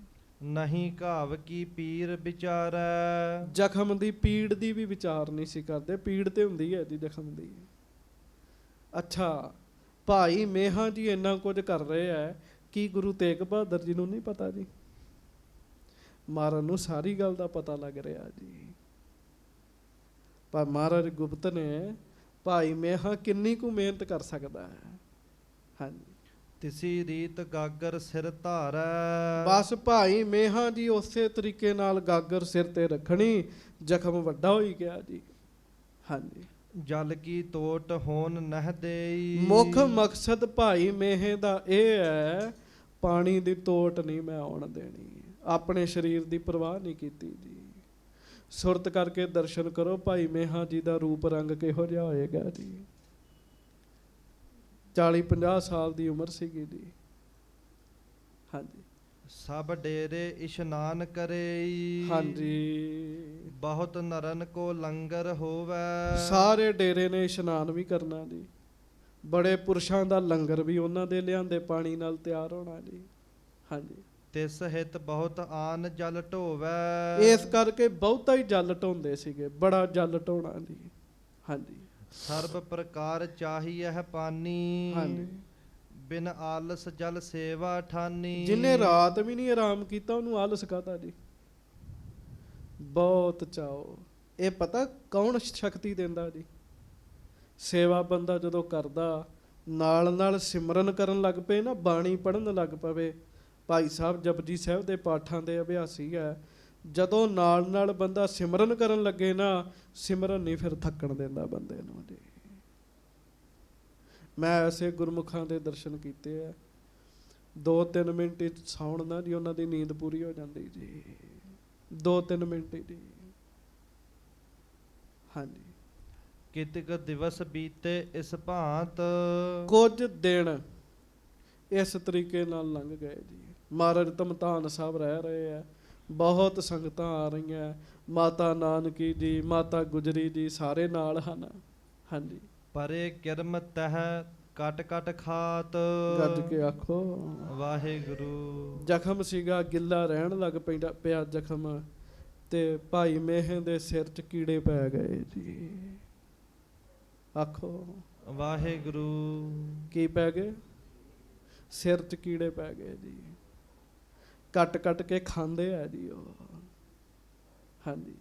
ਨਹੀਂ ਘਾਵ ਕੀ ਪੀਰ ਵਿਚਾਰੈ। ਜ਼ਖਮ ਦੀ ਪੀੜ ਦੀ ਵੀ ਵਿਚਾਰ ਨਹੀਂ ਸੀ ਕਰਦੇ। ਪੀੜ ਤੇ ਹੁੰਦੀ ਹੈ ਜੀ ਜ਼ਖਮ ਦੀ। ਅੱਛਾ, ਭਾਈ ਮੇਹਾਂ ਜੀ ਇੰਨਾ ਕੁਝ ਕਰ ਰਹੇ ਹੈ, ਕੀ ਗੁਰੂ ਤੇਗ ਬਹਾਦਰ ਜੀ ਨੂੰ ਨਹੀਂ ਪਤਾ ਜੀ? ਮਹਾਰਾਜ ਨੂੰ ਸਾਰੀ ਗੱਲ ਦਾ ਪਤਾ ਲੱਗ ਰਿਹਾ ਜੀ। ਪਰ ਮਹਾਰਾਜ ਗੁਪਤ ਨੇ ਭਾਈ ਮੇਹਾ ਕਿੰਨੀ ਕੁ ਮਿਹਨਤ ਕਰ ਸਕਦਾ ਹੈ। ਹਾਂਜੀ, ਤਿਸੀ ਰੀਤ ਗਾਗਰ ਸਿਰ ਧਾਰੈ। ਬਸ ਭਾਈ ਮੇਹਾ ਜੀ ਉਸੇ ਤਰੀਕੇ ਨਾਲ ਗਾਗਰ ਸਿਰ ਤੇ ਰੱਖਣੀ, ਜ਼ਖਮ ਵੱਡਾ ਹੋਈ ਗਿਆ ਜੀ। ਹਾਂਜੀ, ਜਲ ਕੀ ਤੋਟ ਹੋਣ ਨਹਿ ਦੇਈ। ਮੁੱਖ ਮਕਸਦ ਭਾਈ ਮੇਹੇ ਦਾ ਇਹ ਹੈ, ਪਾਣੀ ਦੀ ਤੋਟ ਨਹੀਂ ਮੈਂ ਆਉਣ ਦੇਣੀ। ਆਪਣੇ ਸਰੀਰ ਦੀ ਪਰਵਾਹ ਨਹੀਂ ਕੀਤੀ ਜੀ। ਸੁਰਤ ਕਰਕੇ ਦਰਸ਼ਨ ਕਰੋ ਭਾਈ ਮੇਹਾ ਜੀ ਦਾ ਰੂਪ ਰੰਗ ਕਿਹੋ ਜਿਹਾ ਹੋਏਗਾ ਜੀ। 40-50 ਸਾਲ ਦੀ ਉਮਰ ਸੀਗੀ ਜੀ। ਹਾਂਜੀ, ਸਭ ਡੇਰੇ ਇਸ਼ਨਾਨ ਕਰੇਈ। ਹਾਂਜੀ, ਬਹੁਤ ਨਰਨ ਕੋ ਲੰਗਰ ਹੋਵੈ। ਸਾਰੇ ਡੇਰੇ ਨੇ ਇਸ਼ਨਾਨ ਵੀ ਕਰਨਾ ਜੀ। ਬੜੇ ਪੁਰਸ਼ਾਂ ਦਾ ਲੰਗਰ ਵੀ ਉਹਨਾਂ ਦੇ ਲਿਆਂਦੇ ਪਾਣੀ ਨਾਲ ਤਿਆਰ ਹੋਣਾ ਜੀ। ਹਾਂਜੀ, ਤਿਸ ਹਿਤ ਬਹੁਤ ਆਨ ਜਲ ਢੋਵੈ। ਇਸ ਕਰਕੇ ਬਹੁਤਾ ਹੀ ਜਲ ਢੋਂਦੇ ਸੀਗੇ, ਬੜਾ ਜਲ ਢੋਣਾ ਜੀ। ਹਾਂਜੀ, ਸਰਬ ਪ੍ਰਕਾਰ ਚਾਹੀਐ ਪਾਨੀ। ਹਾਂਜੀ, ਬਿਨ ਆਲਸ ਜਲ ਸੇਵਾ ਠਾਨੀ। ਜਿਹਨੇ ਰਾਤ ਵੀ ਨਹੀਂ ਆਰਾਮ ਕੀਤਾ ਉਹਨੂੰ ਆਲਸ ਕਾਹਦਾ ਜੀ। ਬਹੁਤ ਚਾਓ। ਇਹ ਪਤਾ ਕੌਣ ਸ਼ਕਤੀ ਦਿੰਦਾ ਜੀ। ਸੇਵਾ ਬੰਦਾ ਜਦੋਂ ਕਰਦਾ, ਨਾਲ ਨਾਲ ਸਿਮਰਨ ਕਰਨ ਲੱਗ ਪਏ ਨਾ, ਬਾਣੀ ਪੜ੍ਹਨ ਲੱਗ ਪਵੇ। ਭਾਈ ਸਾਹਿਬ ਜਪਜੀ ਸਾਹਿਬ ਦੇ ਪਾਠਾਂ ਦੇ ਅਭਿਆਸੀ ਹੈ। ਜਦੋਂ ਨਾਲ ਨਾਲ ਬੰਦਾ ਸਿਮਰਨ ਕਰਨ ਲੱਗੇ ਨਾ, ਸਿਮਰਨ ਨਹੀਂ ਫਿਰ ਥੱਕਣ ਦਿੰਦਾ ਬੰਦੇ ਨੂੰ ਜੀ। ਮੈਂ ਐਸੇ ਗੁਰਮੁਖਾਂ ਦੇ ਦਰਸ਼ਨ ਕੀਤੇ ਆ, 2-3 ਮਿੰਟ ਹੀ ਸੌਣ ਨਾ ਜੀ ਉਹਨਾਂ ਦੀ ਨੀਂਦ ਪੂਰੀ ਹੋ ਜਾਂਦੀ ਜੀ। 2-3 ਮਿੰਟ ਹੀ ਜੀ। ਹਾਂਜੀ, ਕਿਤਕ ਦਿਵਸ ਬੀਤੇ ਇਸ ਭਾਂਤ। ਕੁਝ ਦਿਨ ਇਸ ਤਰੀਕੇ ਨਾਲ ਲੰਘ ਗਏ ਜੀ। ਮਹਾਰਾਜ ਧਮਤਾਨ ਸਾਹਿਬ ਰਹਿ ਰਹੇ ਆ, ਬਹੁਤ ਸੰਗਤਾਂ ਆ ਰਹੀਆਂ। ਮਾਤਾ ਨਾਨਕੀ ਜੀ, ਮਾਤਾ ਗੁਜਰੀ ਜੀ ਸਾਰੇ ਨਾਲ ਹਨ। ਹਾਂਜੀ, ਪਰੇ ਕਿਰਮ ਤਹ ਕਟ ਕਟ ਖਾਤ। ਗੱਜ ਕੇ ਆਖੋ ਵਾਹਿਗੁਰੂ। ਜ਼ਖਮ ਸੀਗਾ, ਗਿੱਲਾ ਰਹਿਣ ਲੱਗ ਪਿਆ ਜ਼ਖਮ, ਤੇ ਭਾਈ ਮੇਹੇ ਦੇ ਸਿਰ 'ਚ ਕੀੜੇ ਪੈ ਗਏ ਜੀ। ਆਖੋ ਵਾਹਿਗੁਰੂ। ਕੀ ਪੈ ਗਏ? ਸਿਰ 'ਚ ਕੀੜੇ ਪੈ ਗਏ ਜੀ। ਕੱਟ ਕੱਟ ਕੇ ਖਾਂਦੇ ਆ ਜੀ ਉਹ। ਹਾਂਜੀ,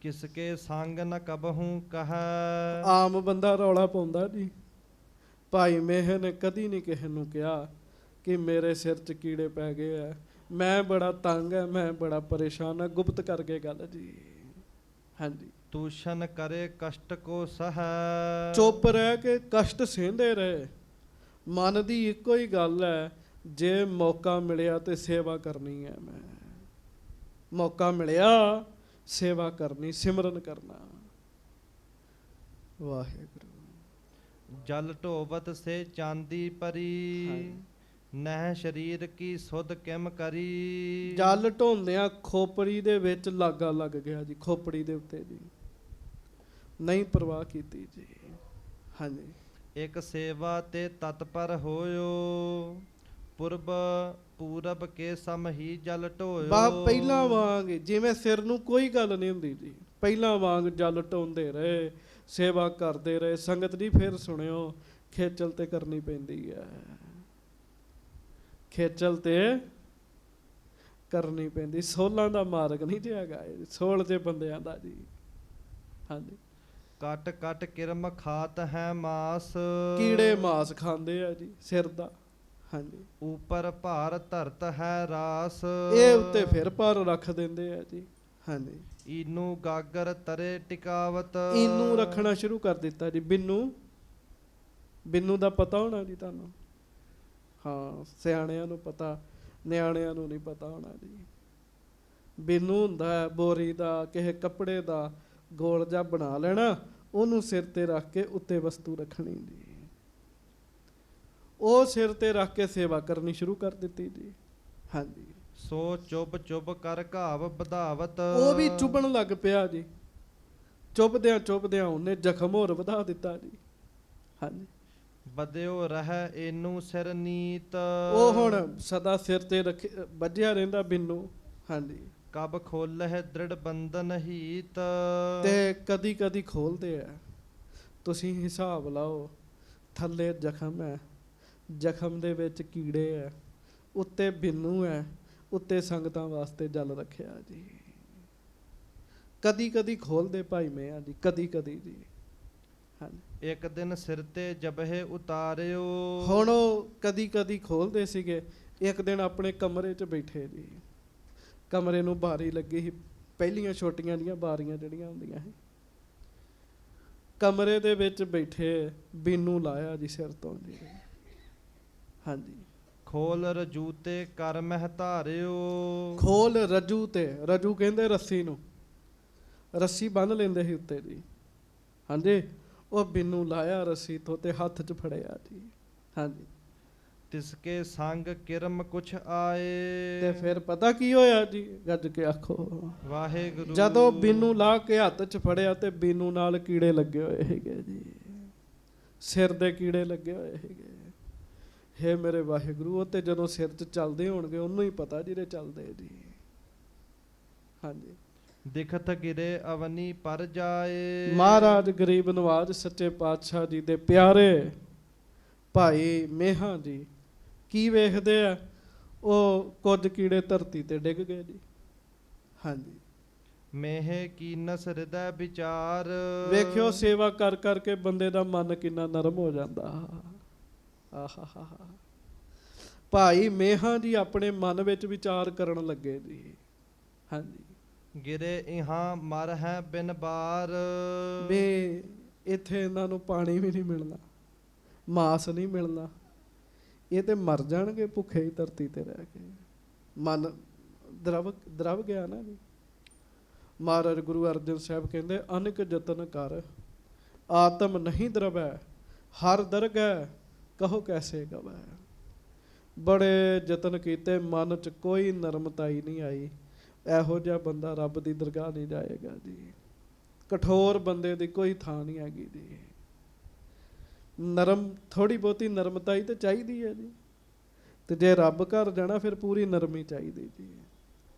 ਕਿਸਕੇ ਸੰਗ ਨ ਕਬਹੂ ਕਹੈ। ਆਮ ਬੰਦਾ ਰੌਲਾ ਪਾਉਂਦਾ ਜੀ। ਭਾਈ ਮੇਹ ਨੇ ਕਦੀ ਨਹੀਂ ਕਿਸੇ ਨੂੰ ਕਿਹਾ ਕਿ ਮੇਰੇ ਸਿਰ 'ਚ ਕੀੜੇ ਪੈ ਗਏ ਆ, ਮੈਂ ਬੜਾ ਤੰਗ ਹੈ, ਮੈਂ ਬੜਾ ਪਰੇਸ਼ਾਨ ਹਾਂ। ਗੁਪਤ ਕਰਕੇ ਗੱਲ ਜੀ। ਹਾਂਜੀ, ਤੂਸ਼ਨ ਕਰੇ ਕਸ਼ਟ ਕੋ ਸਹੈ। ਚੁੱਪ ਰਹਿ ਕੇ ਕਸ਼ਟ ਸਹਿੰਦੇ ਰਹੇ। ਮਨ ਦੀ ਇੱਕੋ ਹੀ ਗੱਲ ਹੈ, ਜੇ ਮੌਕਾ ਮਿਲਿਆ ਤੇ ਸੇਵਾ ਕਰਨੀ ਹੈ। ਮੈਂ ਮੌਕਾ ਮਿਲਿਆ ਸੇਵਾ ਕਰਨੀ, ਸਿਮਰਨ ਕਰਨਾ। ਵਾਹਿਗੁਰੂ। ਜਲ ਢੋਵਤ ਸੇ ਚਾਂਦੀ ਪਰੀ। ਨਹਿ ਸਰੀਰ ਕੀ ਸੁਧ ਕਿਮ ਕਰੀ। ਜਲ ਢੋਂਦਿਆਂ ਖੋਪੜੀ ਦੇ ਵਿੱਚ ਲਾਗਾ ਲੱਗ ਗਿਆ ਜੀ, ਖੋਪੜੀ ਦੇ ਉੱਤੇ ਜੀ। ਨਹੀਂ ਪਰਵਾਹ ਕੀਤੀ ਜੀ। ਹਾਂਜੀ, ਇੱਕ ਸੇਵਾ ਤੇ ਤਤਪਰ ਹੋਇਓ। ਪੂਰਬ ਕੇ ਸਮ ਹੀ ਜਲ ਢੋਇਓ। ਬਾ ਪਹਿਲਾਂ ਵਾਂਗ ਜਿਵੇਂ ਸਿਰ ਨੂੰ ਕੋਈ ਗੱਲ ਨਹੀਂ ਹੁੰਦੀ ਜੀ, ਪਹਿਲਾਂ ਵਾਂਗ ਜਲ ਢੋਂਦੇ ਰਹੇ, ਸੇਵਾ ਕਰਦੇ ਰਹੇ। ਸੰਗਤ ਜੀ ਫਿਰ ਸੁਣਿਓ, ਖੇਚਲ ਤੇ ਕਰਨੀ ਪੈਂਦੀ ਹੈ। ਖੇਚਲ ਤੇ ਕਰਨੀ ਪੈਂਦੀ। ਸੋਲਾਂ ਦਾ ਮਾਰਗ ਨਹੀਂ ਜੇ ਹੈਗਾ, ਸੋਲ ਜੇ ਬੰਦਿਆਂ ਦਾ ਜੀ। ਹਾਂਜੀ, ਕਟ ਕਟ ਕਿਰਮ ਖਾਤ ਹੈ ਮਾਸ। ਕੀੜੇ ਮਾਸ ਖਾਂਦੇ ਆ ਜੀ ਸਿਰ ਦਾ। ਹਾਂਜੀ, ਉਪਰ ਭਾਰ ਧਰਤ ਹੈ ਰਾਸ। ਇਹ ਉੱਤੇ ਫਿਰ ਭਾਰ ਰੱਖ ਦਿੰਦੇ ਆ ਜੀ। ਹਾਂਜੀ, ਈਨੂ ਗਾਗਰ ਤਰੇ ਟਿਕਾਵਤ। ਇਹਨੂੰ ਰੱਖਣਾ ਸ਼ੁਰੂ ਕਰ ਦਿੱਤਾ ਜੀ। ਬਿੰਨੂ ਦਾ ਪਤਾ ਹੋਣਾ ਜੀ ਤੁਹਾਨੂੰ। ਹਾਂ, ਸਿਆਣਿਆਂ ਨੂੰ ਪਤਾ, ਨਿਆਣਿਆਂ ਨੂੰ ਨਹੀਂ ਪਤਾ ਹੋਣਾ ਜੀ। ਬਿੰਨੂ ਹੁੰਦਾ ਬੋਰੀ ਦਾ, ਕਿਸੇ ਕੱਪੜੇ ਦਾ ਗੋਲ ਜਿਹਾ ਬਣਾ ਲੈਣਾ, ਉਹਨੂੰ ਸਿਰ ਤੇ ਰੱਖ ਕੇ ਉੱਤੇ ਵਸਤੂ ਰੱਖਣੀ ਜੀ। ਉਹ ਸਿਰ ਤੇ ਰੱਖ ਕੇ ਸੇਵਾ ਕਰਨੀ ਸ਼ੁਰੂ ਕਰ ਦਿੱਤੀ ਜੀ। ਹਾਂਜੀ, ਸੋ ਚੁੱਭ ਚੁੱਭ ਕਰ ਘਾਵ ਵਧਾਵਤ। ਉਹ ਵੀ ਚੁੱਭਣ ਲੱਗ ਪਿਆ ਜੀ। ਚੁੱਭਦਿਆਂ ਚੁੱਭਦਿਆਂ ਉਹਨੇ ਜ਼ਖਮ ਹੋਰ ਵਧਾ ਦਿੱਤਾ ਜੀ। ਹਾਂਜੀ, ਬਦਿਓ ਰਹਿ ਇਹਨੂੰ ਸਿਰ ਨੀਤ। ਉਹ ਹੁਣ ਸਦਾ ਸਿਰ ਤੇ ਰੱਖੇ ਵੱਜਿਆ ਰਹਿੰਦਾ ਬਿੰਨੂ। ਹਾਂਜੀ, ਕਬ ਖੋਲਹਿ ਦ੍ਰਿੜ ਬੰਧਨ ਹੀਤ। ਤੇ ਕਦੀ ਕਦੀ ਖੋਲਦੇ ਆ। ਤੁਸੀਂ ਹਿਸਾਬ ਲਾਓ, ਥੱਲੇ ਜ਼ਖਮ ਹੈ, ਜ਼ਖਮ ਦੇ ਵਿੱਚ ਕੀੜੇ ਹੈ, ਉੱਤੇ ਬਿੰਨੂ ਹੈ, ਉੱਤੇ ਸੰਗਤਾਂ ਵਾਸਤੇ ਜਲ ਰੱਖਿਆ ਜੀ। ਕਦੀ ਕਦੀ ਖੋਲਦੇ ਭਾਈ ਮੀਆਂ ਜੀ, ਕਦੀ ਕਦੀ ਜੀ। ਹਾਂਜੀ, ਇੱਕ ਦਿਨ ਸਿਰ ਤੇ ਜਬਹੇ ਉਤਾਰਿਓ। ਹੁਣ ਉਹ ਕਦੀ ਕਦੀ ਖੋਲਦੇ ਸੀਗੇ। ਇੱਕ ਦਿਨ ਆਪਣੇ ਕਮਰੇ 'ਚ ਬੈਠੇ ਜੀ, ਕਮਰੇ ਨੂੰ ਬਾਰੀ ਲੱਗੀ ਸੀ, ਪਹਿਲੀਆਂ ਛੋਟੀਆਂ ਜੀਆਂ ਬਾਰੀਆਂ ਜਿਹੜੀਆਂ ਹੁੰਦੀਆਂ ਸੀ, ਕਮਰੇ ਦੇ ਵਿੱਚ ਬੈਠੇ, ਬੀਨੂ ਲਾਇਆ ਜੀ ਸਿਰ ਤੋਂ ਜੀ। ਹਾਂਜੀ, ਖੋਲ ਰਜੂ ਤੇ ਕਰ ਮਹਿ ਧਾਰਿਓ। ਖੋਲ ਰਜੂ ਤੇ, ਰਜੂ ਕਹਿੰਦੇ ਰੱਸੀ ਨੂੰ, ਰੱਸੀ ਬੰਨ੍ਹ ਲੈਂਦੇ ਸੀ ਉੱਤੇ ਜੀ। ਹਾਂਜੀ, ਉਹ ਬੀਨੂ ਲਾਇਆ ਰੱਸੀ ਤੋਂ ਤੇ ਹੱਥ 'ਚ ਫੜਿਆ ਜੀ। ਹਾਂਜੀ, ਤਿਸਕੇ ਸੰਗ ਕਿਰਮ ਕੁਛ ਆਏ। ਤੇ ਫਿਰ ਪਤਾ ਕੀ ਹੋਇਆ ਜੀ, ਗੱਜ ਕੇ ਆਖੋ ਵਾਹਿਗੁਰੂ। ਜਦੋਂ ਬੀਨੂ ਲਾ ਕੇ ਹੱਥ 'ਚ ਫੜਿਆ ਤੇ ਬੀਨੂ ਨਾਲ ਕੀੜੇ ਲੱਗੇ ਹੋਏ ਸੀਗੇ ਜੀ, ਸਿਰ ਦੇ ਕੀੜੇ ਲੱਗੇ ਹੋਏ ਸੀਗੇ। ਹੇ ਮੇਰੇ ਵਾਹਿਗੁਰੂ, ਉਹ ਤੇ ਜਦੋਂ ਸਿਰ 'ਚ ਚੱਲਦੇ ਹੋਣਗੇ ਉਹਨੂੰ ਹੀ ਪਤਾ ਜਿਹਦੇ ਚੱਲਦੇ ਜੀ। ਹਾਂਜੀ, ਦਿਖਤ ਗਿਰੇ ਅਵਨੀ ਪਰ ਜਾਏ। ਮਹਾਰਾਜ ਗਰੀਬ ਨਵਾਜ ਸੱਚੇ ਪਾਤਸ਼ਾਹ ਜੀ ਦੇ ਪਿਆਰੇ ਭਾਈ ਮੇਹਾਂ ਜੀ ਕੀ ਵੇਖਦੇ ਆ, ਉਹ ਕੁਝ ਕੀੜੇ ਧਰਤੀ ਤੇ ਡਿੱਗ ਗਏ ਜੀ। ਹਾਂਜੀ, ਮੇਹ ਕੀਨਸ ਹਿਰਦੈ ਵਿਚਾਰ। ਵੇਖਿਓ ਸੇਵਾ ਕਰ ਕਰਕੇ ਬੰਦੇ ਦਾ ਮਨ ਕਿੰਨਾ ਨਰਮ ਹੋ ਜਾਂਦਾ। ਆਹਾ, ਭਾਈ ਮੇਹਾਂ ਜੀ ਆਪਣੇ ਮਨ ਵਿੱਚ ਵਿਚਾਰ ਕਰਨ ਲੱਗੇ ਜੀ। ਹਾਂਜੀ, ਗਿਰੇ ਇਹਾਂ ਮਰ ਹੈ ਬਿਨ ਬਾਰ। ਵੇ ਇੱਥੇ ਇਹਨਾਂ ਨੂੰ ਪਾਣੀ ਵੀ ਨਹੀਂ ਮਿਲਣਾ, ਮਾਸ ਨਹੀਂ ਮਿਲਣਾ, ਇਹ ਤੇ ਮਰ ਜਾਣਗੇ ਭੁੱਖੇ ਹੀ ਧਰਤੀ ਤੇ ਰਹਿ ਕੇ। ਮਨ ਦਰਵ ਗਿਆ ਨਾ ਜੀ। ਮਹਾਰਾਜ ਗੁਰੂ ਅਰਜਨ ਸਾਹਿਬ ਕਹਿੰਦੇ ਅਨੇਕ ਯਤਨ ਕਰ ਆਤਮ ਨਹੀਂ ਦਰਵੈ, ਹਰ ਦਰਗਹਿ ਕਹੋ ਕੈਸੇ ਗਵੈ। ਬੜੇ ਯਤਨ ਕੀਤੇ, ਮਨ 'ਚ ਕੋਈ ਨਰਮਤਾਈ ਨਹੀਂ ਆਈ। ਇਹੋ ਜਿਹਾ ਬੰਦਾ ਰੱਬ ਦੀ ਦਰਗਾਹ ਨਹੀਂ ਜਾਏਗਾ ਜੀ। ਕਠੋਰ ਬੰਦੇ ਦੀ ਕੋਈ ਥਾਂ ਨਹੀਂ ਹੈਗੀ ਜੀ। ਨਰਮ, ਥੋੜੀ ਬਹੁਤੀ ਨਰਮਤਾਈ ਤਾਂ ਚਾਹੀਦੀ ਹੈ ਜੀ। ਤੇ ਜੇ ਰੱਬ ਘਰ ਜਾਣਾ ਫਿਰ ਪੂਰੀ ਨਰਮੀ ਚਾਹੀਦੀ ਜੀ।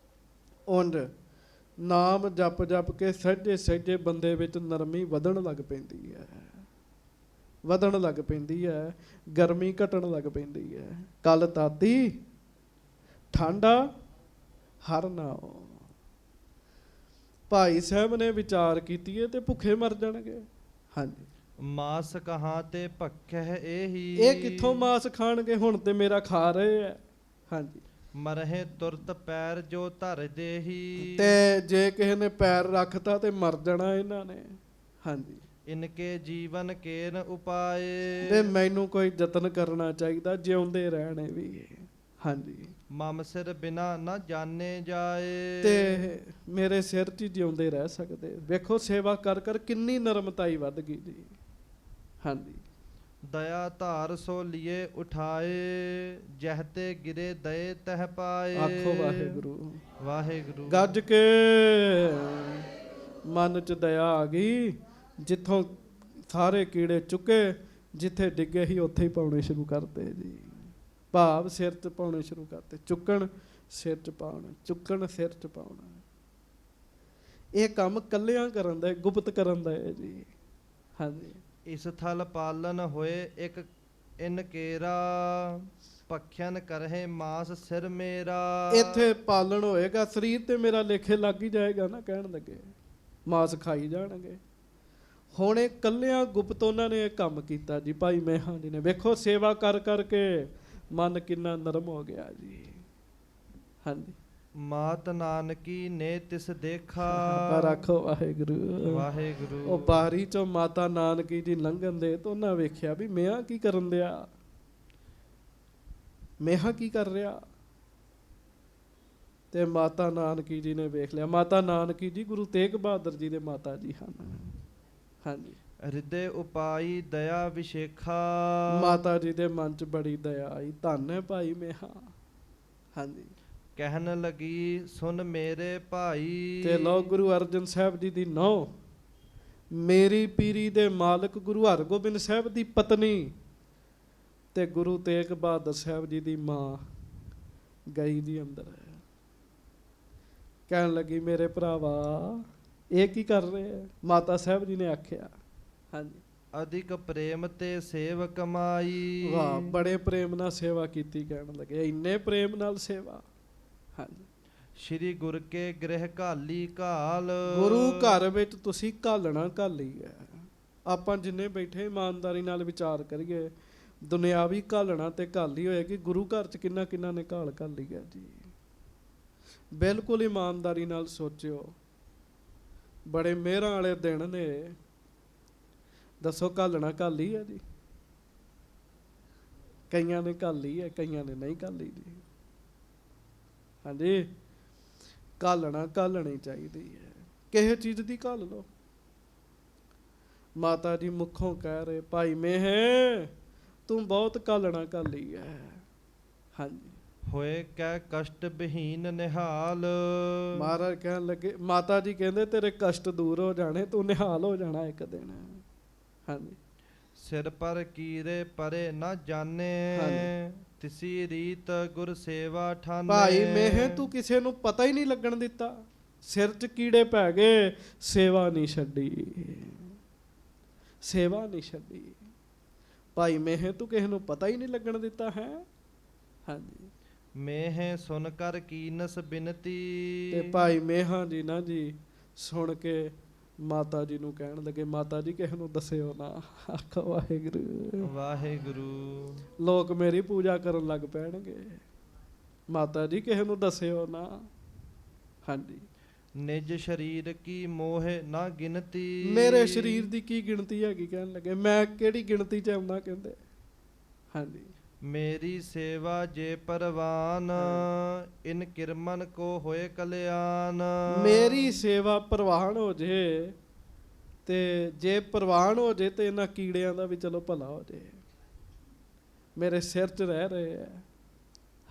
ਉਂਝ ਨਾਮ ਜਪ ਜਪ ਕੇ ਸਹਿਜੇ ਸਹਿਜੇ ਬੰਦੇ ਵਿੱਚ ਨਰਮੀ ਵਧਣ ਲੱਗ ਪੈਂਦੀ ਹੈ, ਵਧਣ ਲੱਗ ਪੈਂਦੀ ਹੈ, ਗਰਮੀ ਘਟਣ ਲੱਗ ਪੈਂਦੀ ਹੈ। ਕਲ ਤਾਤੀ ਠੰਡਾ ਹਰ ਨਾਉ। ਭਾਈ ਸਾਹਿਬ ਨੇ ਵਿਚਾਰ ਕੀਤੀ ਹੈ ਤੇ ਭੁੱਖੇ ਮਰ ਜਾਣਗੇ। ਹਾਂਜੀ, ਮਾਸ ਕਹਾਂ ਤੇ ਭੱਖੈ ਇਹੀ। ਇਹ ਕਿੱਥੋਂ ਮਾਸ ਖਾਣਗੇ, ਹੁਣ ਤੇ ਮੇਰਾ ਖਾ ਰਹੇ ਹੈ। ਹਾਂਜੀ, ਮਰਹਿ ਤੁਰਤ ਪੈਰ ਜੋ ਧਰ ਦੇਹੀ। ਤੇ ਜੇ ਕਿਸੇ ਨੇ ਪੈਰ ਰੱਖਤਾ ਤੇ ਮਰ ਜਾਣਾ ਇਹਨਾਂ ਨੇ। ਹਾਂਜੀ, ਇਨਕੇ ਜੀਵਨ ਕੇਨ ਉਪਾਏ। ਤੇ ਮੈਨੂੰ ਕੋਈ ਯਤਨ ਕਰਨਾ ਚਾਹੀਦਾ, ਜਿਉਂਦੇ ਰਹਿਣੇ ਵੀ। ਹਾਂਜੀ, ਮਮ ਸਿਰ ਬਿਨਾ ਨਾ ਜਾਣੇ ਜਾਏ। ਤੇ ਮੇਰੇ ਸਿਰ 'ਚ ਹੀ ਜਿਉਂਦੇ ਰਹਿ ਸਕਦੇ। ਵੇਖੋ ਸੇਵਾ ਕਰ ਕਰ ਕਿੰਨੀ ਨਰਮਤਾਈ ਵੱਧ ਗਈ ਜੀ। ਹਾਂਜੀ, ਦਇਆ ਧਾਰ ਸੋ ਲਿਏ ਉਠਾਏ। ਜਹ ਤੇ ਗਿਰੇ ਦਏ ਤਹ ਪਾਏ। ਆਖੋ ਵਾਹਿਗੁਰੂ। ਵਾਹਿਗੁਰੂ। ਗੱਜ ਕੇ ਮਨ 'ਚ ਦਇਆ ਆ ਗਈ। ਜਿੱਥੋਂ ਸਾਰੇ ਕੀੜੇ ਚੁੱਕੇ, ਜਿੱਥੇ ਡਿੱਗੇ ਸੀ ਉੱਥੇ ਹੀ ਪਾਉਣੇ ਸ਼ੁਰੂ ਕਰਤੇ ਜੀ। ਭਾਵ ਸਿਰ 'ਚ ਪਾਉਣੇ ਸ਼ੁਰੂ ਕਰਤੇ। ਚੁੱਕਣ ਸਿਰ 'ਚ ਪਾਉਣਾ, ਚੁੱਕਣ ਸਿਰ 'ਚ ਪਾਉਣਾ। ਇਹ ਕੰਮ ਕੱਲਿਆਂ ਕਰਨ ਦਾ, ਗੁਪਤ ਕਰਨ ਦਾ ਹੈ ਜੀ। ਹਾਂਜੀ, ਇਸ ਥਲ ਪਾਲਨ ਹੋਏ ਇੱਕ ਇਨ ਕੇਰਾ। ਪਖਿਆਨ ਕਰਹਿ ਮਾਸ ਸਿਰ ਮੇਰਾ। ਇੱਥੇ ਪਾਲਣ ਹੋਏਗਾ, ਸਰੀਰ ਤੇ ਮੇਰਾ ਲੇਖੇ ਲੱਗ ਹੀ ਜਾਏਗਾ ਨਾ, ਕਹਿਣ ਲੱਗੇ ਮਾਸ ਖਾਈ ਜਾਣਗੇ। ਹੁਣ ਇਹ ਕੱਲਿਆਂ ਗੁਪਤ ਉਹਨਾਂ ਨੇ ਇਹ ਕੰਮ ਕੀਤਾ ਜੀ। ਭਾਈ ਮੇਹਾਂ ਜੀ ਨੇ ਵੇਖੋ ਸੇਵਾ ਕਰ ਕਰਕੇ ਮਨ ਕਿੰਨਾ ਨਰਮ ਹੋ ਗਿਆ ਜੀ। ਹਾਂਜੀ, ਮਾਤ ਨਾਨਕੀ ਨੇ ਤਿਸ ਦੇਖਾ। ਪਰ ਆਖੋ ਵਾਹਿਗੁਰੂ। ਵਾਹਿਗੁਰੂ। ਉਹ ਬਾਰੀ ਚੋਂ ਮਾਤਾ ਨਾਨਕੀ ਜੀ ਲੰਘਣ ਦੇ ਤਾਂ ਉਹਨਾਂ ਵੇਖਿਆ ਵੀ ਮੇਹਾਂ ਕੀ ਕਰਨ ਦਿਆ, ਮੇਹਾਂ ਕੀ ਕਰ ਰਿਹਾ। ਤੇ ਮਾਤਾ ਨਾਨਕੀ ਜੀ ਨੇ ਵੇਖ ਲਿਆ। ਮਾਤਾ ਨਾਨਕੀ ਜੀ ਗੁਰੂ ਤੇਗ ਬਹਾਦਰ ਜੀ ਦੇ ਮਾਤਾ ਜੀ ਹਨ। ਹਾਂਜੀ, ਹਿਰਦੇ ਉਪਾਈ ਦਇਆ ਵਿਸ਼ੇਖਾ। ਮਾਤਾ ਜੀ ਦੇ ਮਨ 'ਚ ਬੜੀ ਦਇਆ ਆਈ। ਧੰਨ ਹੈ ਭਾਈ ਮੇਹਾਂ। ਹਾਂਜੀ, ਕਹਿਣ ਲੱਗੀ ਸੁਣ ਮੇਰੇ ਭਾਈ। ਤੇ ਲਓ ਗੁਰੂ ਅਰਜਨ ਸਾਹਿਬ ਜੀ ਦੀ ਨਹੁੰ, ਮੇਰੀ ਪੀਰੀ ਦੇ ਮਾਲਕ ਗੁਰੂ ਹਰਗੋਬਿੰਦ ਸਾਹਿਬ ਦੀ ਪਤਨੀ ਤੇ ਗੁਰੂ ਤੇਗ ਬਹਾਦਰ ਸਾਹਿਬ ਜੀ ਦੀ ਮਾਂ ਗਈ ਜੀ ਅੰਦਰ। ਕਹਿਣ ਲੱਗੀ ਮੇਰੇ ਭਰਾਵਾ ਇਹ ਕੀ ਕਰ ਰਹੇ ਹੈ। ਮਾਤਾ ਸਾਹਿਬ ਜੀ ਨੇ ਆਖਿਆ। ਹਾਂਜੀ, ਅਧਿਕ ਪ੍ਰੇਮ ਤੇ ਸੇਵ ਕਮਾਈ। ਵਾਹ, ਬੜੇ ਪ੍ਰੇਮ ਨਾਲ ਸੇਵਾ ਕੀਤੀ। ਕਹਿਣ ਲੱਗੇ ਇੰਨੇ ਪ੍ਰੇਮ ਨਾਲ ਸੇਵਾ। ਹਾਂਜੀ, ਸ਼੍ਰੀ ਗੁਰ ਕੇ ਗ੍ਰਹਿ ਘਾਲੀ ਘਾਲ। ਗੁਰੂ ਘਰ ਵਿੱਚ ਤੁਸੀਂ ਘਾਲਣਾ ਘਾਲੀ ਹੈ। ਆਪਾਂ ਜਿੰਨੇ ਬੈਠੇ ਇਮਾਨਦਾਰੀ ਨਾਲ ਵਿਚਾਰ ਕਰੀਏ, ਦੁਨਿਆਵੀ ਘਾਲਣਾ ਤੇ ਘਾਲੀ ਹੋਏਗੀ, ਗੁਰੂ ਘਰ 'ਚ ਕਿੰਨਾ ਕਿੰਨਾ ਨੇ ਘਾਲ ਘਾਲੀ ਹੈ ਜੀ। ਬਿਲਕੁਲ ਇਮਾਨਦਾਰੀ ਨਾਲ ਸੋਚਿਓ, ਬੜੇ ਮਿਹਰਾਂ ਵਾਲੇ ਦਿਨ ਨੇ। ਦੱਸੋ ਘਾਲਣਾ ਘਾਲੀ ਹੈ ਜੀ? ਕਈਆਂ ਨੇ ਘਾਲੀ ਹੈ, ਕਈਆਂ ਨੇ ਨਹੀਂ ਘਾਲੀ ਜੀ। ਹਾਂਜੀ, ਘਾਲਣਾ ਘਾਲਣੀ ਚਾਹੀਦੀ ਹੈ। ਕਿਸੇ ਚੀਜ਼ ਦੀ ਘਾਲ ਲਓ। ਮਾਤਾ ਜੀ ਮੁਖੋਂ ਕਹਿ ਰਹੇ, ਭਾਈ ਮੇਹੇ ਤੂੰ ਬਹੁਤ ਘਾਲਣਾ ਘਾਲੀ ਹੈ। ਹਾਂਜੀ, ਹੋਏ ਕੈ ਕਸ਼ਟ ਬਹੀਨ ਨਿਹਾਲ। ਮਹਾਰਾਜ ਕਹਿਣ ਲੱਗੇ, ਮਾਤਾ ਜੀ ਕਹਿੰਦੇ ਤੇਰੇ ਕਸ਼ਟ ਦੂਰ ਹੋ ਜਾਣੇ, ਤੂੰ ਨਿਹਾਲ ਹੋ ਜਾਣਾ ਇੱਕ ਦਿਨ। ਹਾਂਜੀ, ਸਿਰ ਪਰ ਕੀਰੇ ਪਰੇ ਨਾ ਜਾਣੇ। ਹਾਂਜੀ। ਤਿਸੀ ਰੀਤ ਗੁਰ ਸੇਵਾ ਠਾਨੇ। ਭਾਈ ਮੇਹੇ ਤੂੰ ਕਿਸੇ ਨੂੰ ਪਤਾ ਹੀ ਨਹੀਂ ਲੱਗਣ ਦਿੱਤਾ। ਸਿਰ 'ਚ ਕੀੜੇ ਪੈ ਗਏ, ਸੇਵਾ ਨਹੀਂ ਛੱਡੀ, ਸੇਵਾ ਨਹੀਂ ਛੱਡੀ। ਭਾਈ ਮੇਹੇ ਤੂੰ ਕਿਸੇ ਨੂੰ ਪਤਾ ਹੀ ਨਹੀਂ ਲੱਗਣ ਦਿੱਤਾ ਹੈ। ਹਾਂਜੀ, ਮੇਹ ਸੁਨ ਕਰ ਕੀਨਸ ਬਿਨਤੀ। ਤੇ ਭਾਈ ਮੇਹਾਂ ਜੀ ਨਾ ਜੀ ਸੁਣ ਕੇ ਮਾਤਾ ਜੀ ਨੂੰ ਕਹਿਣ ਲੱਗੇ, ਮਾਤਾ ਜੀ ਕਿਸੇ ਨੂੰ ਦੱਸਿਓ ਨਾ। ਆਖੋ ਵਾਹਿਗੁਰੂ। ਵਾਹਿਗੁਰੂ। ਲੋਕ ਮੇਰੀ ਪੂਜਾ ਕਰਨ ਲੱਗ ਪੈਣਗੇ। ਮਾਤਾ ਜੀ ਕਿਸੇ ਨੂੰ ਦੱਸਿਓ ਨਾ। ਹਾਂਜੀ, ਨਿਜ ਸ਼ਰੀਰ ਕੀ ਮੋਹ ਨਾ ਗਿਣਤੀ। ਮੇਰੇ ਸਰੀਰ ਦੀ ਕੀ ਗਿਣਤੀ ਹੈਗੀ? ਕਹਿਣ ਲੱਗੇ ਮੈਂ ਕਿਹੜੀ ਗਿਣਤੀ 'ਚ ਆਉਣਾ? ਕਹਿੰਦੇ ਹਾਂਜੀ, ਮੇਰੀ ਸੇਵਾ ਜੇ ਪਰਵਾਨ। ਇਨ ਕਿਰਮਨ ਕੋ ਹੋਏ ਕਲਿਆਣ। ਮੇਰੀ ਸੇਵਾ ਪ੍ਰਵਾਨ ਹੋ ਜੇ, ਤੇ ਜੇ ਪ੍ਰਵਾਨ ਹੋ ਜੇ ਤੇ ਇਹਨਾਂ ਕੀੜਿਆਂ ਦਾ ਵੀ ਚਲੋ ਭਲਾ ਹੋ ਜੇ। ਮੇਰੇ ਸਿਰ 'ਚ ਰਹਿ ਰਹੇ ਆ।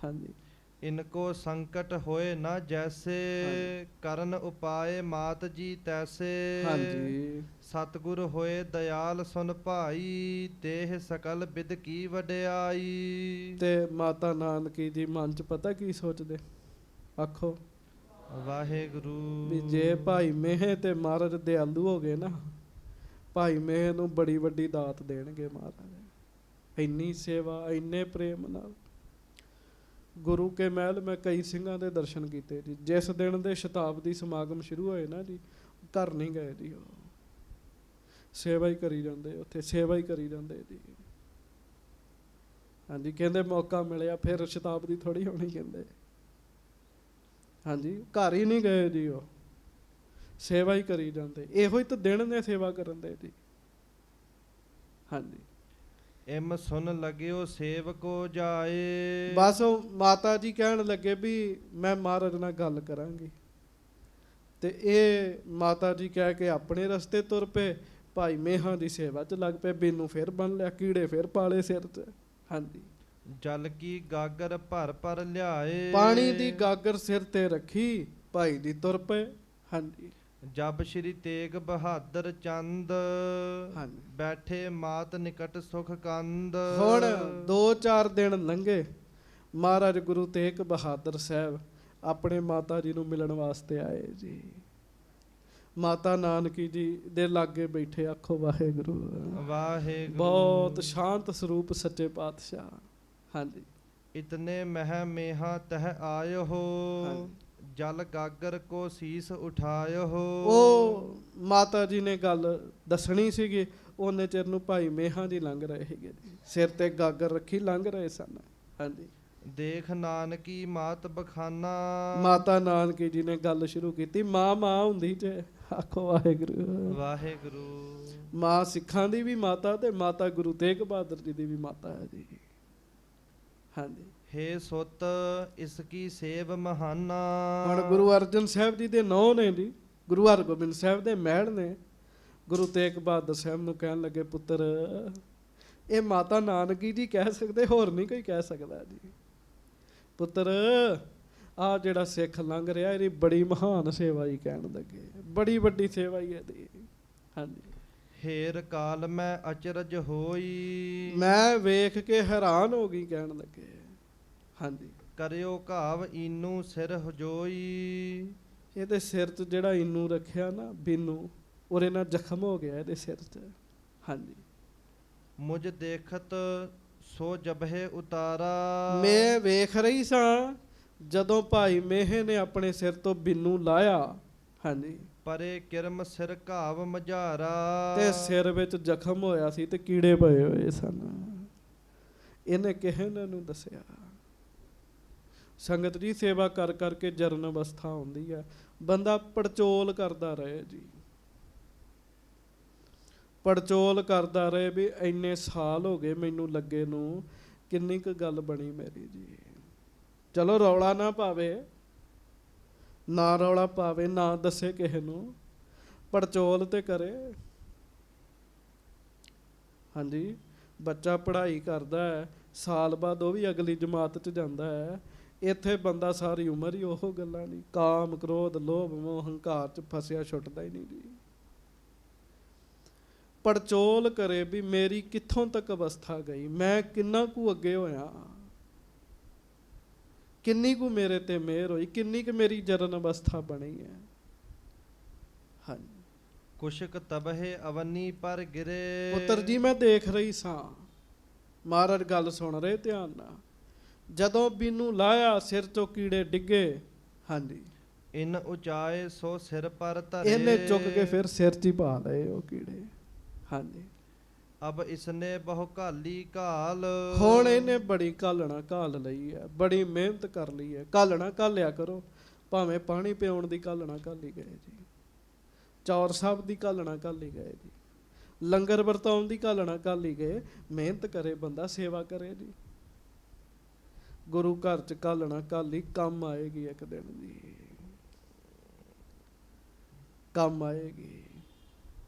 ਹਾਂਜੀ, ਇਨਕੋ ਸੰਕਟ ਹੋਏ ਨਾ ਜੈਸੇ। ਕਰਨ ਉਪਾਏ ਮਾਤ ਜੀ ਤੈਸੇ। ਹਾਂਜੀ, ਸਤਿਗੁਰ ਹੋਏ ਦਇਆਲ ਸੁਨ ਭਾਈ। ਦੇਹ ਸਕਲ ਬਿਦ ਕੀ ਵਡਿਆਈ। ਤੇ ਮਾਤਾ ਨਾਨਕੀ ਜੀ ਮਨ 'ਚ ਪਤਾ ਕੀ ਸੋਚਦੇ? ਆਖੋ ਵਾਹਿਗੁਰੂ। ਵੀ ਜੇ ਭਾਈ ਮੇਹ ਤੇ ਮਹਾਰਾਜ ਦਿਆਲੂ ਹੋ ਗਏ ਨਾ, ਭਾਈ ਮੇਹ ਨੂੰ ਬੜੀ ਵੱਡੀ ਦਾਤ ਦੇਣਗੇ ਮਹਾਰਾਜ। ਇੰਨੀ ਸੇਵਾ, ਇੰਨੇ ਪ੍ਰੇਮ ਨਾਲ। ਗੁਰੂ ਕੇ ਮਹਿਲ ਮੈਂ ਕਈ ਸਿੰਘਾਂ ਦੇ ਦਰਸ਼ਨ ਕੀਤੇ ਜੀ। ਜਿਸ ਦਿਨ ਦੇ ਸ਼ਤਾਬਦੀ ਸਮਾਗਮ ਸ਼ੁਰੂ ਹੋਏ ਨਾ ਜੀ, ਘਰ ਨਹੀਂ ਗਏ ਜੀ। ਉਹ ਸੇਵਾ ਹੀ ਕਰੀ ਜਾਂਦੇ, ਉੱਥੇ ਸੇਵਾ ਹੀ ਕਰੀ ਜਾਂਦੇ ਜੀ। ਹਾਂਜੀ, ਕਹਿੰਦੇ ਮੌਕਾ ਮਿਲਿਆ ਫਿਰ ਸ਼ਤਾਬਦੀ ਥੋੜੀ ਹੋਣੀ। ਕਹਿੰਦੇ ਹਾਂਜੀ, ਘਰ ਹੀ ਨਹੀਂ ਗਏ ਜੀ। ਉਹ ਸੇਵਾ ਹੀ ਕਰੀ ਜਾਂਦੇ। ਇਹੋ ਹੀ ਤਾਂ ਦਿਨ ਨੇ ਸੇਵਾ ਕਰਨ ਦੇ ਜੀ। ਹਾਂਜੀ, ਇਮ ਸੁਨ ਲਗਿਓ ਸੇਵਕੋ ਜਾਏ। ਬਸ ਉਹ ਮਾਤਾ ਜੀ ਕਹਿਣ ਲੱਗੇ ਵੀ ਮੈਂ ਮਹਾਰਾਜ ਨਾਲ ਗੱਲ ਕਰਾਂਗੀ। ਤੇ ਇਹ ਮਾਤਾ ਜੀ ਕਹਿ ਕੇ ਆਪਣੇ ਰਸਤੇ ਤੁਰ ਪਏ। ਭਾਈ ਮੇਹਾਂ ਦੀ ਸੇਵਾ 'ਚ ਲੱਗ ਪਏ। ਬਿੰਨੂ ਫਿਰ ਬੰਨ ਲਿਆ, ਕੀੜੇ ਫਿਰ ਪਾਲੇ ਸਿਰ 'ਚ। ਹਾਂਜੀ, ਜਲ ਕੀ ਗਾਗਰ ਭਰ ਭਰ ਲਿਆਏ। ਪਾਣੀ ਦੀ ਗਾਗਰ ਸਿਰ ਤੇ ਰੱਖੀ, ਭਾਈ ਦੀ ਤੁਰ ਪਏ। ਹਾਂਜੀ, ਜਬ ਸ਼੍ਰੀ ਤੇਗ ਬਹਾਦਰ ਚੰਦ। ਹਾਂਜੀ। ਬੈਠੇ ਮਾਤ ਨਿਕਟ ਸੁਖ ਕੰਦ। ਹੁਣ 2-4 ਦਿਨ ਲੰਘੇ। ਮਹਾਰਾਜ ਗੁਰੂ ਤੇਗ ਬਹਾਦਰ ਸਾਹਿਬ ਆਪਣੇ ਮਾਤਾ ਜੀ ਨੂੰ ਮਿਲਣ ਵਾਸਤੇ ਆਏ ਜੀ। ਮਾਤਾ ਨਾਨਕੀ ਜੀ ਦੇ ਲਾਗੇ ਬੈਠੇ। ਆਖੋ ਵਾਹਿਗੁਰੂ। ਵਾਹਿਗੁਰੂ। ਬਹੁਤ ਸ਼ਾਂਤ ਸਰੂਪ ਸੱਚੇ ਪਾਤਸ਼ਾਹ। ਹਾਂਜੀ, ਇਤਨੇ ਮਹਿ ਮੇਹਾ ਤਹ ਆਇਓ। ਹਾਂਜੀ। ਜਲ ਗਾਗਰ ਕੋ ਸੀਸ ਉਠਾਇਓ। ਉਹ ਮਾਤਾ ਜੀ ਨੇ ਗੱਲ ਦੱਸਣੀ ਸੀਗੀ, ਉਹਨੇ ਚਿਰ ਨੂੰ ਭਾਈ ਮੇਹਾਂ ਜੀ ਲੰਘ ਰਹੇ ਸੀਗੇ ਜੀ। ਸਿਰ ਤੇ ਗਾਗਰ ਰੱਖੀ ਲੰਘ ਰਹੇ ਸਨ। ਹਾਂਜੀ, ਦੇਖ ਨਾਨਕੀ ਮਾਤ ਬਖਾਨਾ। ਮਾਤਾ ਨਾਨਕੀ ਜੀ ਨੇ ਗੱਲ ਸ਼ੁਰੂ ਕੀਤੀ। ਮਾਂ ਹੁੰਦੀ ਜੇ। ਆਖੋ ਵਾਹਿਗੁਰੂ। ਵਾਹਿਗੁਰੂ। ਮਾਂ ਸਿੱਖਾਂ ਦੀ ਵੀ ਮਾਤਾ, ਤੇ ਮਾਤਾ ਗੁਰੂ ਤੇਗ ਬਹਾਦਰ ਜੀ ਦੀ ਵੀ ਮਾਤਾ ਹੈ ਜੀ। ਹਾਂਜੀ, ਹੇ ਸੁਤ ਇਸ ਕੀ ਸੇਵ ਮਹਾਨਾ। ਹੁਣ ਗੁਰੂ ਅਰਜਨ ਸਾਹਿਬ ਜੀ ਦੇ ਨੌ ਨੇ ਜੀ। ਗੁਰੂ ਹਰਗੋਬਿੰਦ ਸਾਹਿਬ ਦੇ ਮਹਿਲ ਨੇ। ਗੁਰੂ ਤੇਗ ਬਹਾਦਰ ਸਾਹਿਬ ਨੂੰ ਕਹਿਣ ਲੱਗੇ, ਪੁੱਤਰ ਇਹ ਮਾਤਾ ਨਾਨਕੀ ਜੀ ਕਹਿ ਸਕਦੇ, ਹੋਰ ਨਹੀਂ ਕੋਈ ਕਹਿ ਸਕਦਾ ਜੀ। ਪੁੱਤਰ ਆਹ ਜਿਹੜਾ ਸਿੱਖ ਲੰਘ ਰਿਹਾ, ਇਹਦੀ ਬੜੀ ਮਹਾਨ ਸੇਵਾ ਹੀ। ਕਹਿਣ ਲੱਗੇ ਬੜੀ ਵੱਡੀ ਸੇਵਾ ਹੀ ਇਹਦੀ। ਹਾਂਜੀ, ਹੇਰ ਕਾਲ ਮੈਂ ਅਚਰਜ ਹੋਈ। ਮੈਂ ਵੇਖ ਕੇ ਹੈਰਾਨ ਹੋ ਗਈ। ਕਹਿਣ ਲੱਗੇ ਹਾਂਜੀ, ਕਰਿਓ ਘਾਵ ਈਨੂ ਸਿਰ ਹਜੋਈ। ਇਹਦੇ ਸਿਰ 'ਚ ਜਿਹੜਾ ਇਨੂੰ ਰੱਖਿਆ ਨਾ, ਬਿੰਨੂ, ਉਹਦੇ ਨਾਲ ਜ਼ਖਮ ਹੋ ਗਿਆ ਇਹਦੇ ਸਿਰ 'ਚ। ਹਾਂਜੀ, ਮੁਝ ਦੇਖਤ ਸੋ ਜਬਹਿ ਉਤਾਰਾ। ਮੈਂ ਵੇਖ ਰਹੀ ਸਾਂ ਜਦੋਂ ਭਾਈ ਮੇਹੇ ਨੇ ਆਪਣੇ ਸਿਰ ਤੋਂ ਬਿੰਨੂ ਲਾਇਆ, ਹਾਂਜੀ, ਪਰੇ ਕਿਰਮ ਸਿਰ ਘਾਵ ਮਝਾਰਾ। ਤੇ ਸਿਰ ਵਿੱਚ ਜ਼ਖਮ ਹੋਇਆ ਸੀ ਤੇ ਕੀੜੇ ਪਏ ਹੋਏ ਸਨ। ਇਹਨੇ ਕਿਸੇ ਨੂੰ ਦੱਸਿਆ। ਸੰਗਤ ਜੀ, ਸੇਵਾ ਕਰ ਕਰਕੇ ਜਰਨ ਅਵਸਥਾ ਹੁੰਦੀ ਹੈ, ਬੰਦਾ ਪੜਚੋਲ ਕਰਦਾ ਰਹੇ ਜੀ, ਪੜਚੋਲ ਕਰਦਾ ਰਹੇ ਵੀ ਇੰਨੇ ਸਾਲ ਹੋ ਗਏ ਮੈਨੂੰ ਲੱਗੇ ਨੂੰ, ਕਿੰਨੀ ਕੁ ਗੱਲ ਬਣੀ ਮੇਰੀ ਜੀ। ਚਲੋ ਰੌਲਾ ਨਾ ਪਾਵੇ, ਨਾ ਰੌਲਾ ਪਾਵੇ, ਨਾ ਦੱਸੇ ਕਿਸੇ ਨੂੰ, ਪੜਚੋਲ ਤੇ ਕਰੇ। ਹਾਂਜੀ, ਬੱਚਾ ਪੜ੍ਹਾਈ ਕਰਦਾ ਹੈ, ਸਾਲ ਬਾਅਦ ਉਹ ਵੀ ਅਗਲੀ ਜਮਾਤ 'ਚ ਜਾਂਦਾ ਹੈ। ਇੱਥੇ ਬੰਦਾ ਸਾਰੀ ਉਮਰ ਹੀ ਉਹ ਗੱਲਾਂ ਨਹੀਂ, ਕਾਮ ਕ੍ਰੋਧ ਲੋਭ ਮੋਹ ਹੰਕਾਰ 'ਚ ਫਸਿਆ, ਛੁੱਟਦਾ ਹੀ ਨਹੀਂ ਜੀ। ਪੜਚੋਲ ਕਰੇ ਵੀ ਮੇਰੀ ਕਿੱਥੋਂ ਤੱਕ ਅਵਸਥਾ ਗਈ, ਮੈਂ ਕਿੰਨਾ ਕੁ ਅੱਗੇ ਹੋਇਆ, ਕਿੰਨੀ ਕੁ ਮੇਰੇ ਤੇ ਮਿਹਰ ਹੋਈ, ਕਿੰਨੀ ਕੁ ਮੇਰੀ ਜਰਨ ਅਵਸਥਾ ਬਣੀ ਹੈ। ਹਾਂਜੀ, ਕੁਸ਼ਕ ਤਬਹਿ ਅਵਨੀ ਪਰ ਗਿਰੇ। ਪੁੱਤਰ ਜੀ, ਮੈਂ ਦੇਖ ਰਹੀ ਸਾਂ, ਮਹਾਰਾਜ ਗੱਲ ਸੁਣ ਰਹੇ ਧਿਆਨ ਨਾਲ। ਜਦੋਂ ਬਿੰਨੂ ਲਾਇਆ, ਸਿਰ ਚੋਂ ਕੀੜੇ ਡਿੱਗੇ। ਹਾਂਜੀ, ਇਨ ਉਚਾਏ ਸੋ ਸਿਰ ਪਰ ਧਰੇ। ਇਹਨੇ ਚੁੱਕ ਕੇ ਫਿਰ ਸਿਰ 'ਚ ਹੀ ਪਾ ਲਏ ਉਹ ਕੀੜੇ। ਹਾਂਜੀ, ਅਬ ਇਸਨੇ ਬਹੁ ਘਾਲੀ ਘਾਲ। ਹੁਣ ਇਹਨੇ ਬੜੀ ਘਾਲਣਾ ਘਾਲ ਲਈ ਹੈ, ਬੜੀ ਮਿਹਨਤ ਕਰ ਲਈ ਹੈ। ਘਾਲਣਾ ਘਾਲਿਆ ਕਰੋ, ਭਾਵੇਂ ਪਾਣੀ ਪਿਆਉਣ ਦੀ ਘਾਲਣਾ ਘਾਲੀ ਗਏ ਜੀ, ਚੌਰ ਸਾਹਿਬ ਦੀ ਘਾਲਣਾ ਘਾਲੀ ਗਏ ਜੀ, ਲੰਗਰ ਵਰਤਾਉਣ ਦੀ ਘਾਲਣਾ ਘਾਲੀ ਗਏ। ਮਿਹਨਤ ਕਰੇ ਬੰਦਾ, ਸੇਵਾ ਕਰੇ ਜੀ। ਗੁਰੂ ਘਰ 'ਚ ਘਾਲਣਾ ਘਾਲੀ, ਕੰਮ ਆਏਗੀ ਇੱਕ ਦਿਨ ਜੀ, ਕੰਮ ਆਏਗੀ।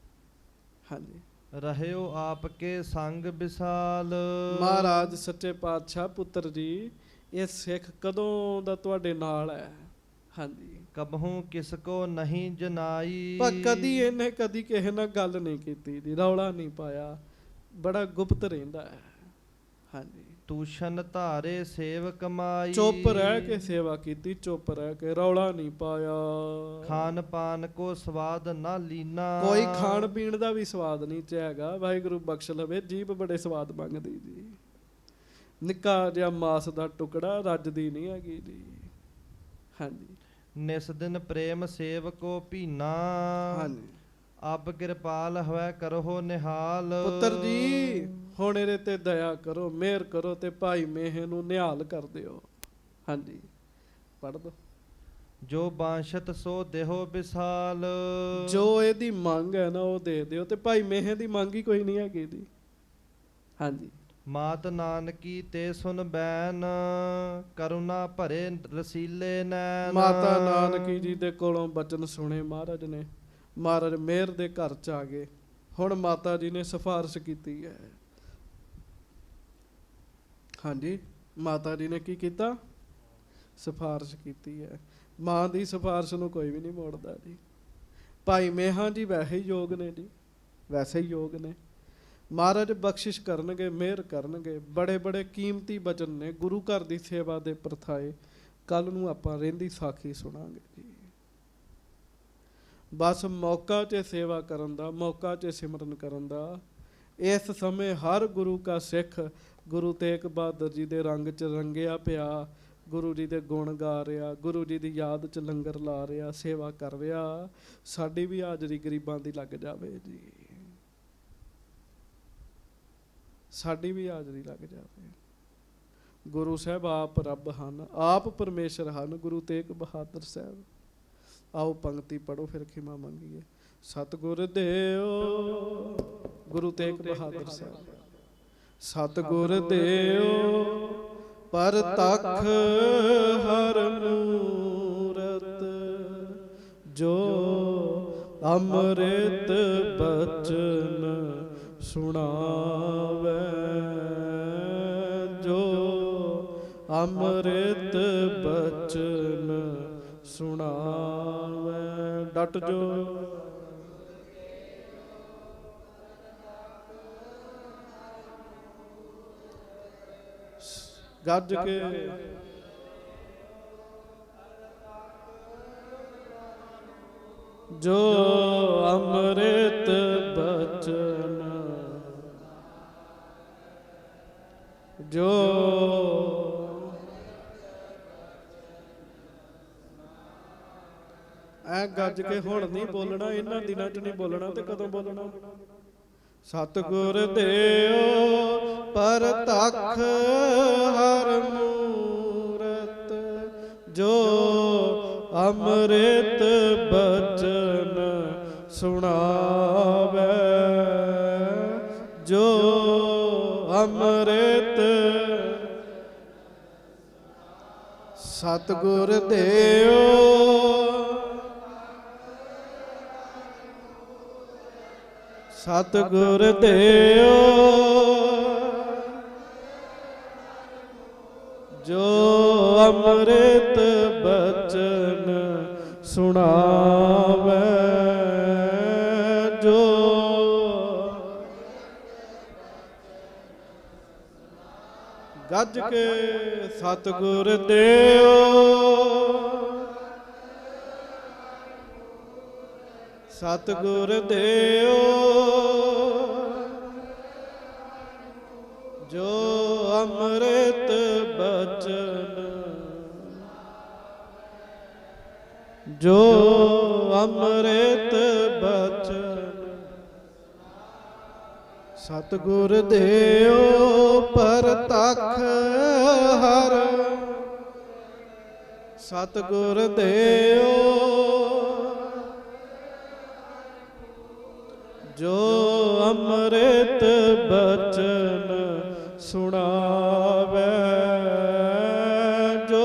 ਹਾਂਜੀ, ਰਹਿਓ ਆਪ ਕੇ ਸੰਗ ਵਿਸਾਲ। ਮਹਾਰਾਜ ਸੱਚੇ ਪਾਤਸ਼ਾਹ, ਪੁੱਤਰ ਜੀ, ਇਹ ਸਿੱਖ ਕਦੋਂ ਦਾ ਤੁਹਾਡੇ ਨਾਲ ਹੈ। ਹਾਂਜੀ, ਕਬਹੂ ਕਿਸ ਕੋ ਨਹੀਂ ਜਨਾਈ। ਪਰ ਕਦੀ ਇਹਨੇ ਕਦੀ ਕਿਸੇ ਨਾਲ ਗੱਲ ਨਹੀਂ ਕੀਤੀ ਜੀ, ਰੌਲਾ ਨਹੀਂ ਪਾਇਆ, ਬੜਾ ਗੁਪਤ ਰਹਿੰਦਾ ਹੈ। ਹਾਂਜੀ, ਤੂਸ਼ਨ ਧਾਰੇ ਸੇਵ ਕਮਾਈ। ਚੁੱਪ ਰਹਿ ਕੇ ਸੇਵਾ ਕੀਤੀ, ਚੁੱਪ ਰਹਿ ਕੇ, ਰੌਲਾ ਨਹੀਂ ਪਾਇਆ। ਖਾਨ ਪਾਨ ਕੋ ਸਵਾਦ ਨਾ ਲੀਨਾ। ਕੋਈ ਖਾਣ ਪੀਣ ਦਾ ਵੀ ਸਵਾਦ ਨਹੀਂ ਚਾਹੇਗਾ, ਵਾਹਿਗੁਰੂ ਬਖਸ਼ ਲਵੇ। ਜੀਭ ਬੜੇ ਸਵਾਦ ਮੰਗਦੀ ਜੀ, ਨਿੱਕਾ ਜਿਹਾ ਮਾਸ ਦਾ ਟੁਕੜਾ ਰੱਜਦੀ ਨਹੀਂ ਹੈਗੀ ਜੀ। ਹਾਂਜੀ, ਨਿਸ ਦਿਨ ਪ੍ਰੇਮ ਸੇਵ ਕੋ ਭੀਨਾ। ਹਾਂਜੀ, ਅਬ ਕਿਰਪਾਲ ਹੋਇ ਕਰੋ ਨਿਹਾਲ। ਪੁੱਤਰ ਜੀ, ਹੁਣ ਇਹਦੇ ਤੇ ਦਇਆ ਕਰੋ, ਮਿਹਰ ਕਰੋ ਤੇ ਭਾਈ ਮੇਹੇ ਨੂੰ ਨਿਹਾਲ ਕਰ ਦਿਓ। ਹਾਂਜੀ, ਪੜ੍ਹ ਦੋ। ਜੋ ਬਾਂਸ਼ਤ ਸੋ ਦੇਹੋ ਵਿਸਾਲ। ਜੋ ਇਹਦੀ ਮੰਗ ਹੈ ਨਾ, ਉਹ ਦੇ ਦਿਓ। ਤੇ ਭਾਈ ਮੇਹੇ ਦੀ ਮੰਗ ਹੀ ਕੋਈ ਨਹੀਂ ਹੈਗੀ ਜੀ। ਹਾਂਜੀ, ਮਾਤ ਨਾਨਕੀ ਤੇ ਸੁਨ ਬੈਨ। ਕਰੁਣਾ ਭਰੇ ਰਸੀਲੇ ਨੈਣ। ਮਾਤਾ ਨਾਨਕੀ ਜੀ ਦੇ ਕੋਲੋਂ ਬਚਨ ਸੁਣੇ ਮਹਾਰਾਜ ਨੇ, ਮਹਾਰਾਜ ਮਿਹਰ ਦੇ ਘਰ 'ਚ ਆ ਗਏ। ਹੁਣ ਮਾਤਾ ਜੀ ਨੇ ਸਿਫਾਰਿਸ਼ ਕੀਤੀ ਹੈ। ਹਾਂਜੀ, ਮਾਤਾ ਜੀ ਨੇ ਕੀ ਕੀਤਾ? ਸਿਫਾਰਿਸ਼ ਕੀਤੀ ਹੈ। ਮਾਂ ਦੀ ਸਿਫਾਰਿਸ਼ ਨੂੰ ਕੋਈ ਵੀ ਨਹੀਂ ਮੋੜਦਾ ਜੀ। ਭਾਈ ਮੇਹਾ ਜੀ ਵੈਸੇ ਹੀ ਯੋਗ ਨੇ ਜੀ, ਵੈਸੇ ਹੀ ਯੋਗ ਨੇ। ਮਹਾਰਾਜ ਬਖਸ਼ਿਸ਼ ਕਰਨਗੇ, ਮਿਹਰ ਕਰਨਗੇ। ਬੜੇ ਬੜੇ ਕੀਮਤੀ ਬਚਨ ਨੇ ਗੁਰੂ ਘਰ ਦੀ ਸੇਵਾ ਦੇ ਪ੍ਰਥਾਏ। ਕੱਲ ਨੂੰ ਆਪਾਂ ਰਹਿੰਦੀ ਸਾਖੀ ਸੁਣਾਂਗੇ ਜੀ। ਬਸ ਮੌਕਾ 'ਚ ਸੇਵਾ ਕਰਨ ਦਾ, ਮੌਕਾ 'ਚ ਸਿਮਰਨ ਕਰਨ ਦਾ। ਇਸ ਸਮੇਂ ਹਰ ਗੁਰੂ ਕਾ ਸਿੱਖ ਗੁਰੂ ਤੇਗ ਬਹਾਦਰ ਜੀ ਦੇ ਰੰਗ 'ਚ ਰੰਗਿਆ ਪਿਆ, ਗੁਰੂ ਜੀ ਦੇ ਗੁਣ ਗਾ ਰਿਹਾ, ਗੁਰੂ ਜੀ ਦੀ ਯਾਦ 'ਚ ਲੰਗਰ ਲਾ ਰਿਹਾ, ਸੇਵਾ ਕਰ ਰਿਹਾ। ਸਾਡੀ ਵੀ ਹਾਜ਼ਰੀ ਗਰੀਬਾਂ ਦੀ ਲੱਗ ਜਾਵੇ ਜੀ, ਸਾਡੀ ਵੀ ਹਾਜ਼ਰੀ ਲੱਗ ਜਾਵੇ। ਗੁਰੂ ਸਾਹਿਬ ਆਪ ਰੱਬ ਹਨ, ਆਪ ਪਰਮੇਸ਼ਰ ਹਨ, ਗੁਰੂ ਤੇਗ ਬਹਾਦਰ ਸਾਹਿਬ। ਆਓ ਪੰਕਤੀ ਪੜੋ, ਫਿਰ ਖਿਮਾ ਮੰਗੀਏ। ਸਤਿਗੁਰ ਦੇਓ ਗੁਰੂ ਤੇਗ ਬਹਾਦਰ ਸਾਹਿਬ। ਸਤਿਗੁਰ ਦੇਓ ਪਰਤਖ ਹਰ ਮੂਰਤ, ਜੋ ਅੰਮ੍ਰਿਤ ਬਚਨ ਸੁਣਾਵੇ, ਜੋ ਅੰਮ੍ਰਿਤ ਬਚਨ ਸੁਣਾਵੇ। ਡਟ ਜੋ ਗੱਜ ਕੇ ਜੋ ਅੰਮ੍ਰਿਤ ਬਚਨ, ਜੋ ਐ ਗੱਜ ਕੇ ਹੁਣ ਨਹੀਂ ਬੋਲਣਾ, ਇਹਨਾਂ ਦਿਨਾਂ 'ਚ ਨਹੀਂ ਬੋਲਣਾ ਤੇ ਕਦੋਂ ਬੋਲਣਾ? ਸਤਿਗੁਰ ਦੇਓ ਪਰਤਖ ਹਰ ਮੂਰਤ, ਜੋ ਅੰਮ੍ਰਿਤ ਬਚਨ ਸੁਣਾਵੇ, ਜੋ ਅੰਮ੍ਰਿਤ। ਸਤਿਗੁਰ ਦੇਓ ਸਤਿਗੁਰ ਦੇਓ, ਜੋ ਅੰਮ੍ਰਿਤ ਬਚਨ ਸੁਣਾਵੇ, ਜੋ ਗੱਜ ਕੇ ਸਤਿਗੁਰ ਦੇਓ ਸਤਿਗੁਰ ਦੇਓ, ਜੋ ਅੰਮ੍ਰਿਤ ਬਚਨ, ਜੋ ਅੰਮ੍ਰਿਤ ਬਚਨ। ਸਤਿਗੁਰ ਦੇਓ ਪਰਤਖ ਹਰ, ਸਤਿਗੁਰ ਦੇਓ, ਜੋ ਅੰਮ੍ਰਿਤ ਬਚਨ ਸੁਣਾਵੇ, ਜੋ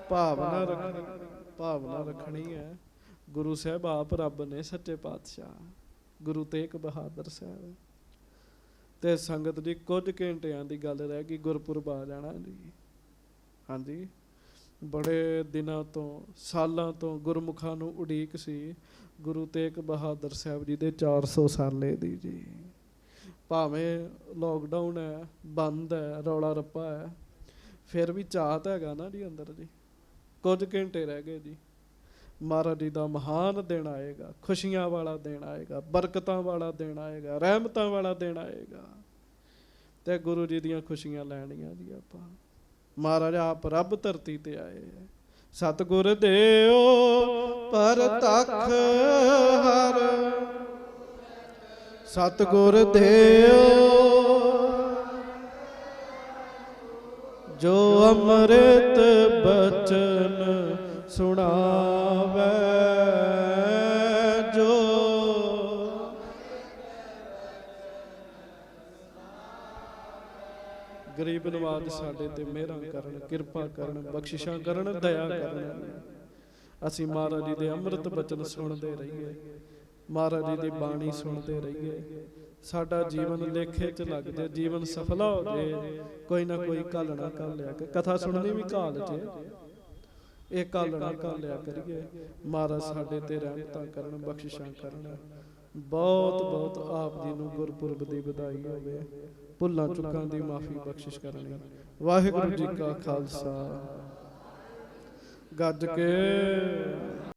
ਭਾਵਨਾ ਰੱਖਣੀ ਹੈ। ਗੁਰੂ ਸਾਹਿਬ ਆਪ ਰੱਬ ਨੇ, ਸੱਚੇ ਪਾਤਸ਼ਾਹ ਗੁਰੂ ਤੇਗ ਬਹਾਦਰ ਸਾਹਿਬ। ਤੇ ਸੰਗਤ ਦੀ ਕੁਝ ਘੰਟਿਆਂ ਦੀ ਗੱਲ ਰਹਿ ਗਈ, ਗੁਰਪੁਰਬ ਆ ਜਾਣਾ ਜੀ। ਹਾਂਜੀ, ਬੜੇ ਦਿਨਾਂ ਤੋਂ, ਸਾਲਾਂ ਤੋਂ ਗੁਰਮੁਖਾਂ ਨੂੰ ਉਡੀਕ ਸੀ ਗੁਰੂ ਤੇਗ ਬਹਾਦਰ ਸਾਹਿਬ ਜੀ ਦੇ 400 ਸਾਲੇ ਦੀ ਜੀ। ਭਾਵੇਂ ਲੋਕਡਾਊਨ ਹੈ, ਬੰਦ ਹੈ, ਰੌਲਾ ਰੱਪਾ ਹੈ, ਫਿਰ ਵੀ ਚਾਹਤ ਹੈਗਾ ਨਾ ਜੀ ਅੰਦਰ ਜੀ। ਕੁਝ ਘੰਟੇ ਰਹਿ ਗਏ ਜੀ। ਮਹਾਰਾਜ ਜੀ ਦਾ ਮਹਾਨ ਦਿਨ ਆਏਗਾ, ਖੁਸ਼ੀਆਂ ਵਾਲਾ ਦਿਨ ਆਏਗਾ, ਬਰਕਤਾਂ ਵਾਲਾ ਦਿਨ ਆਏਗਾ, ਰਹਿਮਤਾਂ ਵਾਲਾ ਦਿਨ ਆਏਗਾ, ਤੇ ਗੁਰੂ ਜੀ ਦੀਆਂ ਖੁਸ਼ੀਆਂ ਲੈਣੀਆਂ ਜੀ ਆਪਾਂ। ਮਹਾਰਾਜ ਆਪ ਰੱਬ ਧਰਤੀ ਤੇ ਆਏ ਹੈ। ਸਤਿਗੁਰ ਦੇਓ ਪਰਤਖ ਹਰ, ਸਤਿਗੁਰ ਦੇਓ, ਜੋ ਅੰਮ੍ਰਿਤ ਬਚਨ ਸੁਣਾਵੇ, ਜੋ ਗਰੀਬ ਨਵਾਜ ਸਾਡੇ ਤੇ ਮਿਹਰਾਂ ਕਰਨ, ਕਿਰਪਾ ਕਰਨ, ਬਖਸ਼ਿਸ਼ਾਂ ਕਰਨ, ਦਇਆ ਕਰਨ। ਅਸੀਂ ਮਹਾਰਾਜ ਜੀ ਦੇ ਅੰਮ੍ਰਿਤ ਬਚਨ ਸੁਣਦੇ ਰਹੀਏ, ਮਹਾਰਾਜ ਜੀ ਦੀ ਬਾਣੀ ਸੁਣਦੇ ਰਹੀਏ। ਸਾਡਾ ਜੀਵਨ ਲੇਖੇ 'ਚ ਲੱਗ ਜਾਏ, ਜੀਵਨ ਸਫਲਾ ਹੋ ਜਾਏ। ਕੋਈ ਨਾ ਕੋਈ ਘਾਲਣਾ ਕਰ ਲਿਆ ਕੇ, ਕਥਾ ਸੁਣਨੀ ਵੀ ਘਾਲ 'ਚ, ਇਹ ਘਾਲਣਾ ਕਰ ਲਿਆ ਕਰੀਏ। ਮਹਾਰਾਜ ਸਾਡੇ ਤੇ ਰਹਿਮਤਾਂ ਕਰਨ, ਬਖਸ਼ਿਸ਼ਾਂ ਕਰਨ। ਬਹੁਤ ਬਹੁਤ ਆਪ ਜੀ ਨੂੰ ਗੁਰਪੁਰਬ ਦੀ ਵਧਾਈ ਹੋਵੇ। ਭੁੱਲਾਂ ਚੁੱਕਾਂ ਦੀ ਮਾਫੀ ਬਖਸ਼ਿਸ਼ ਕਰਨੀ। ਵਾਹਿਗੁਰੂ ਜੀ ਕਾ ਖਾਲਸਾ। ਗੱਜ ਕੇ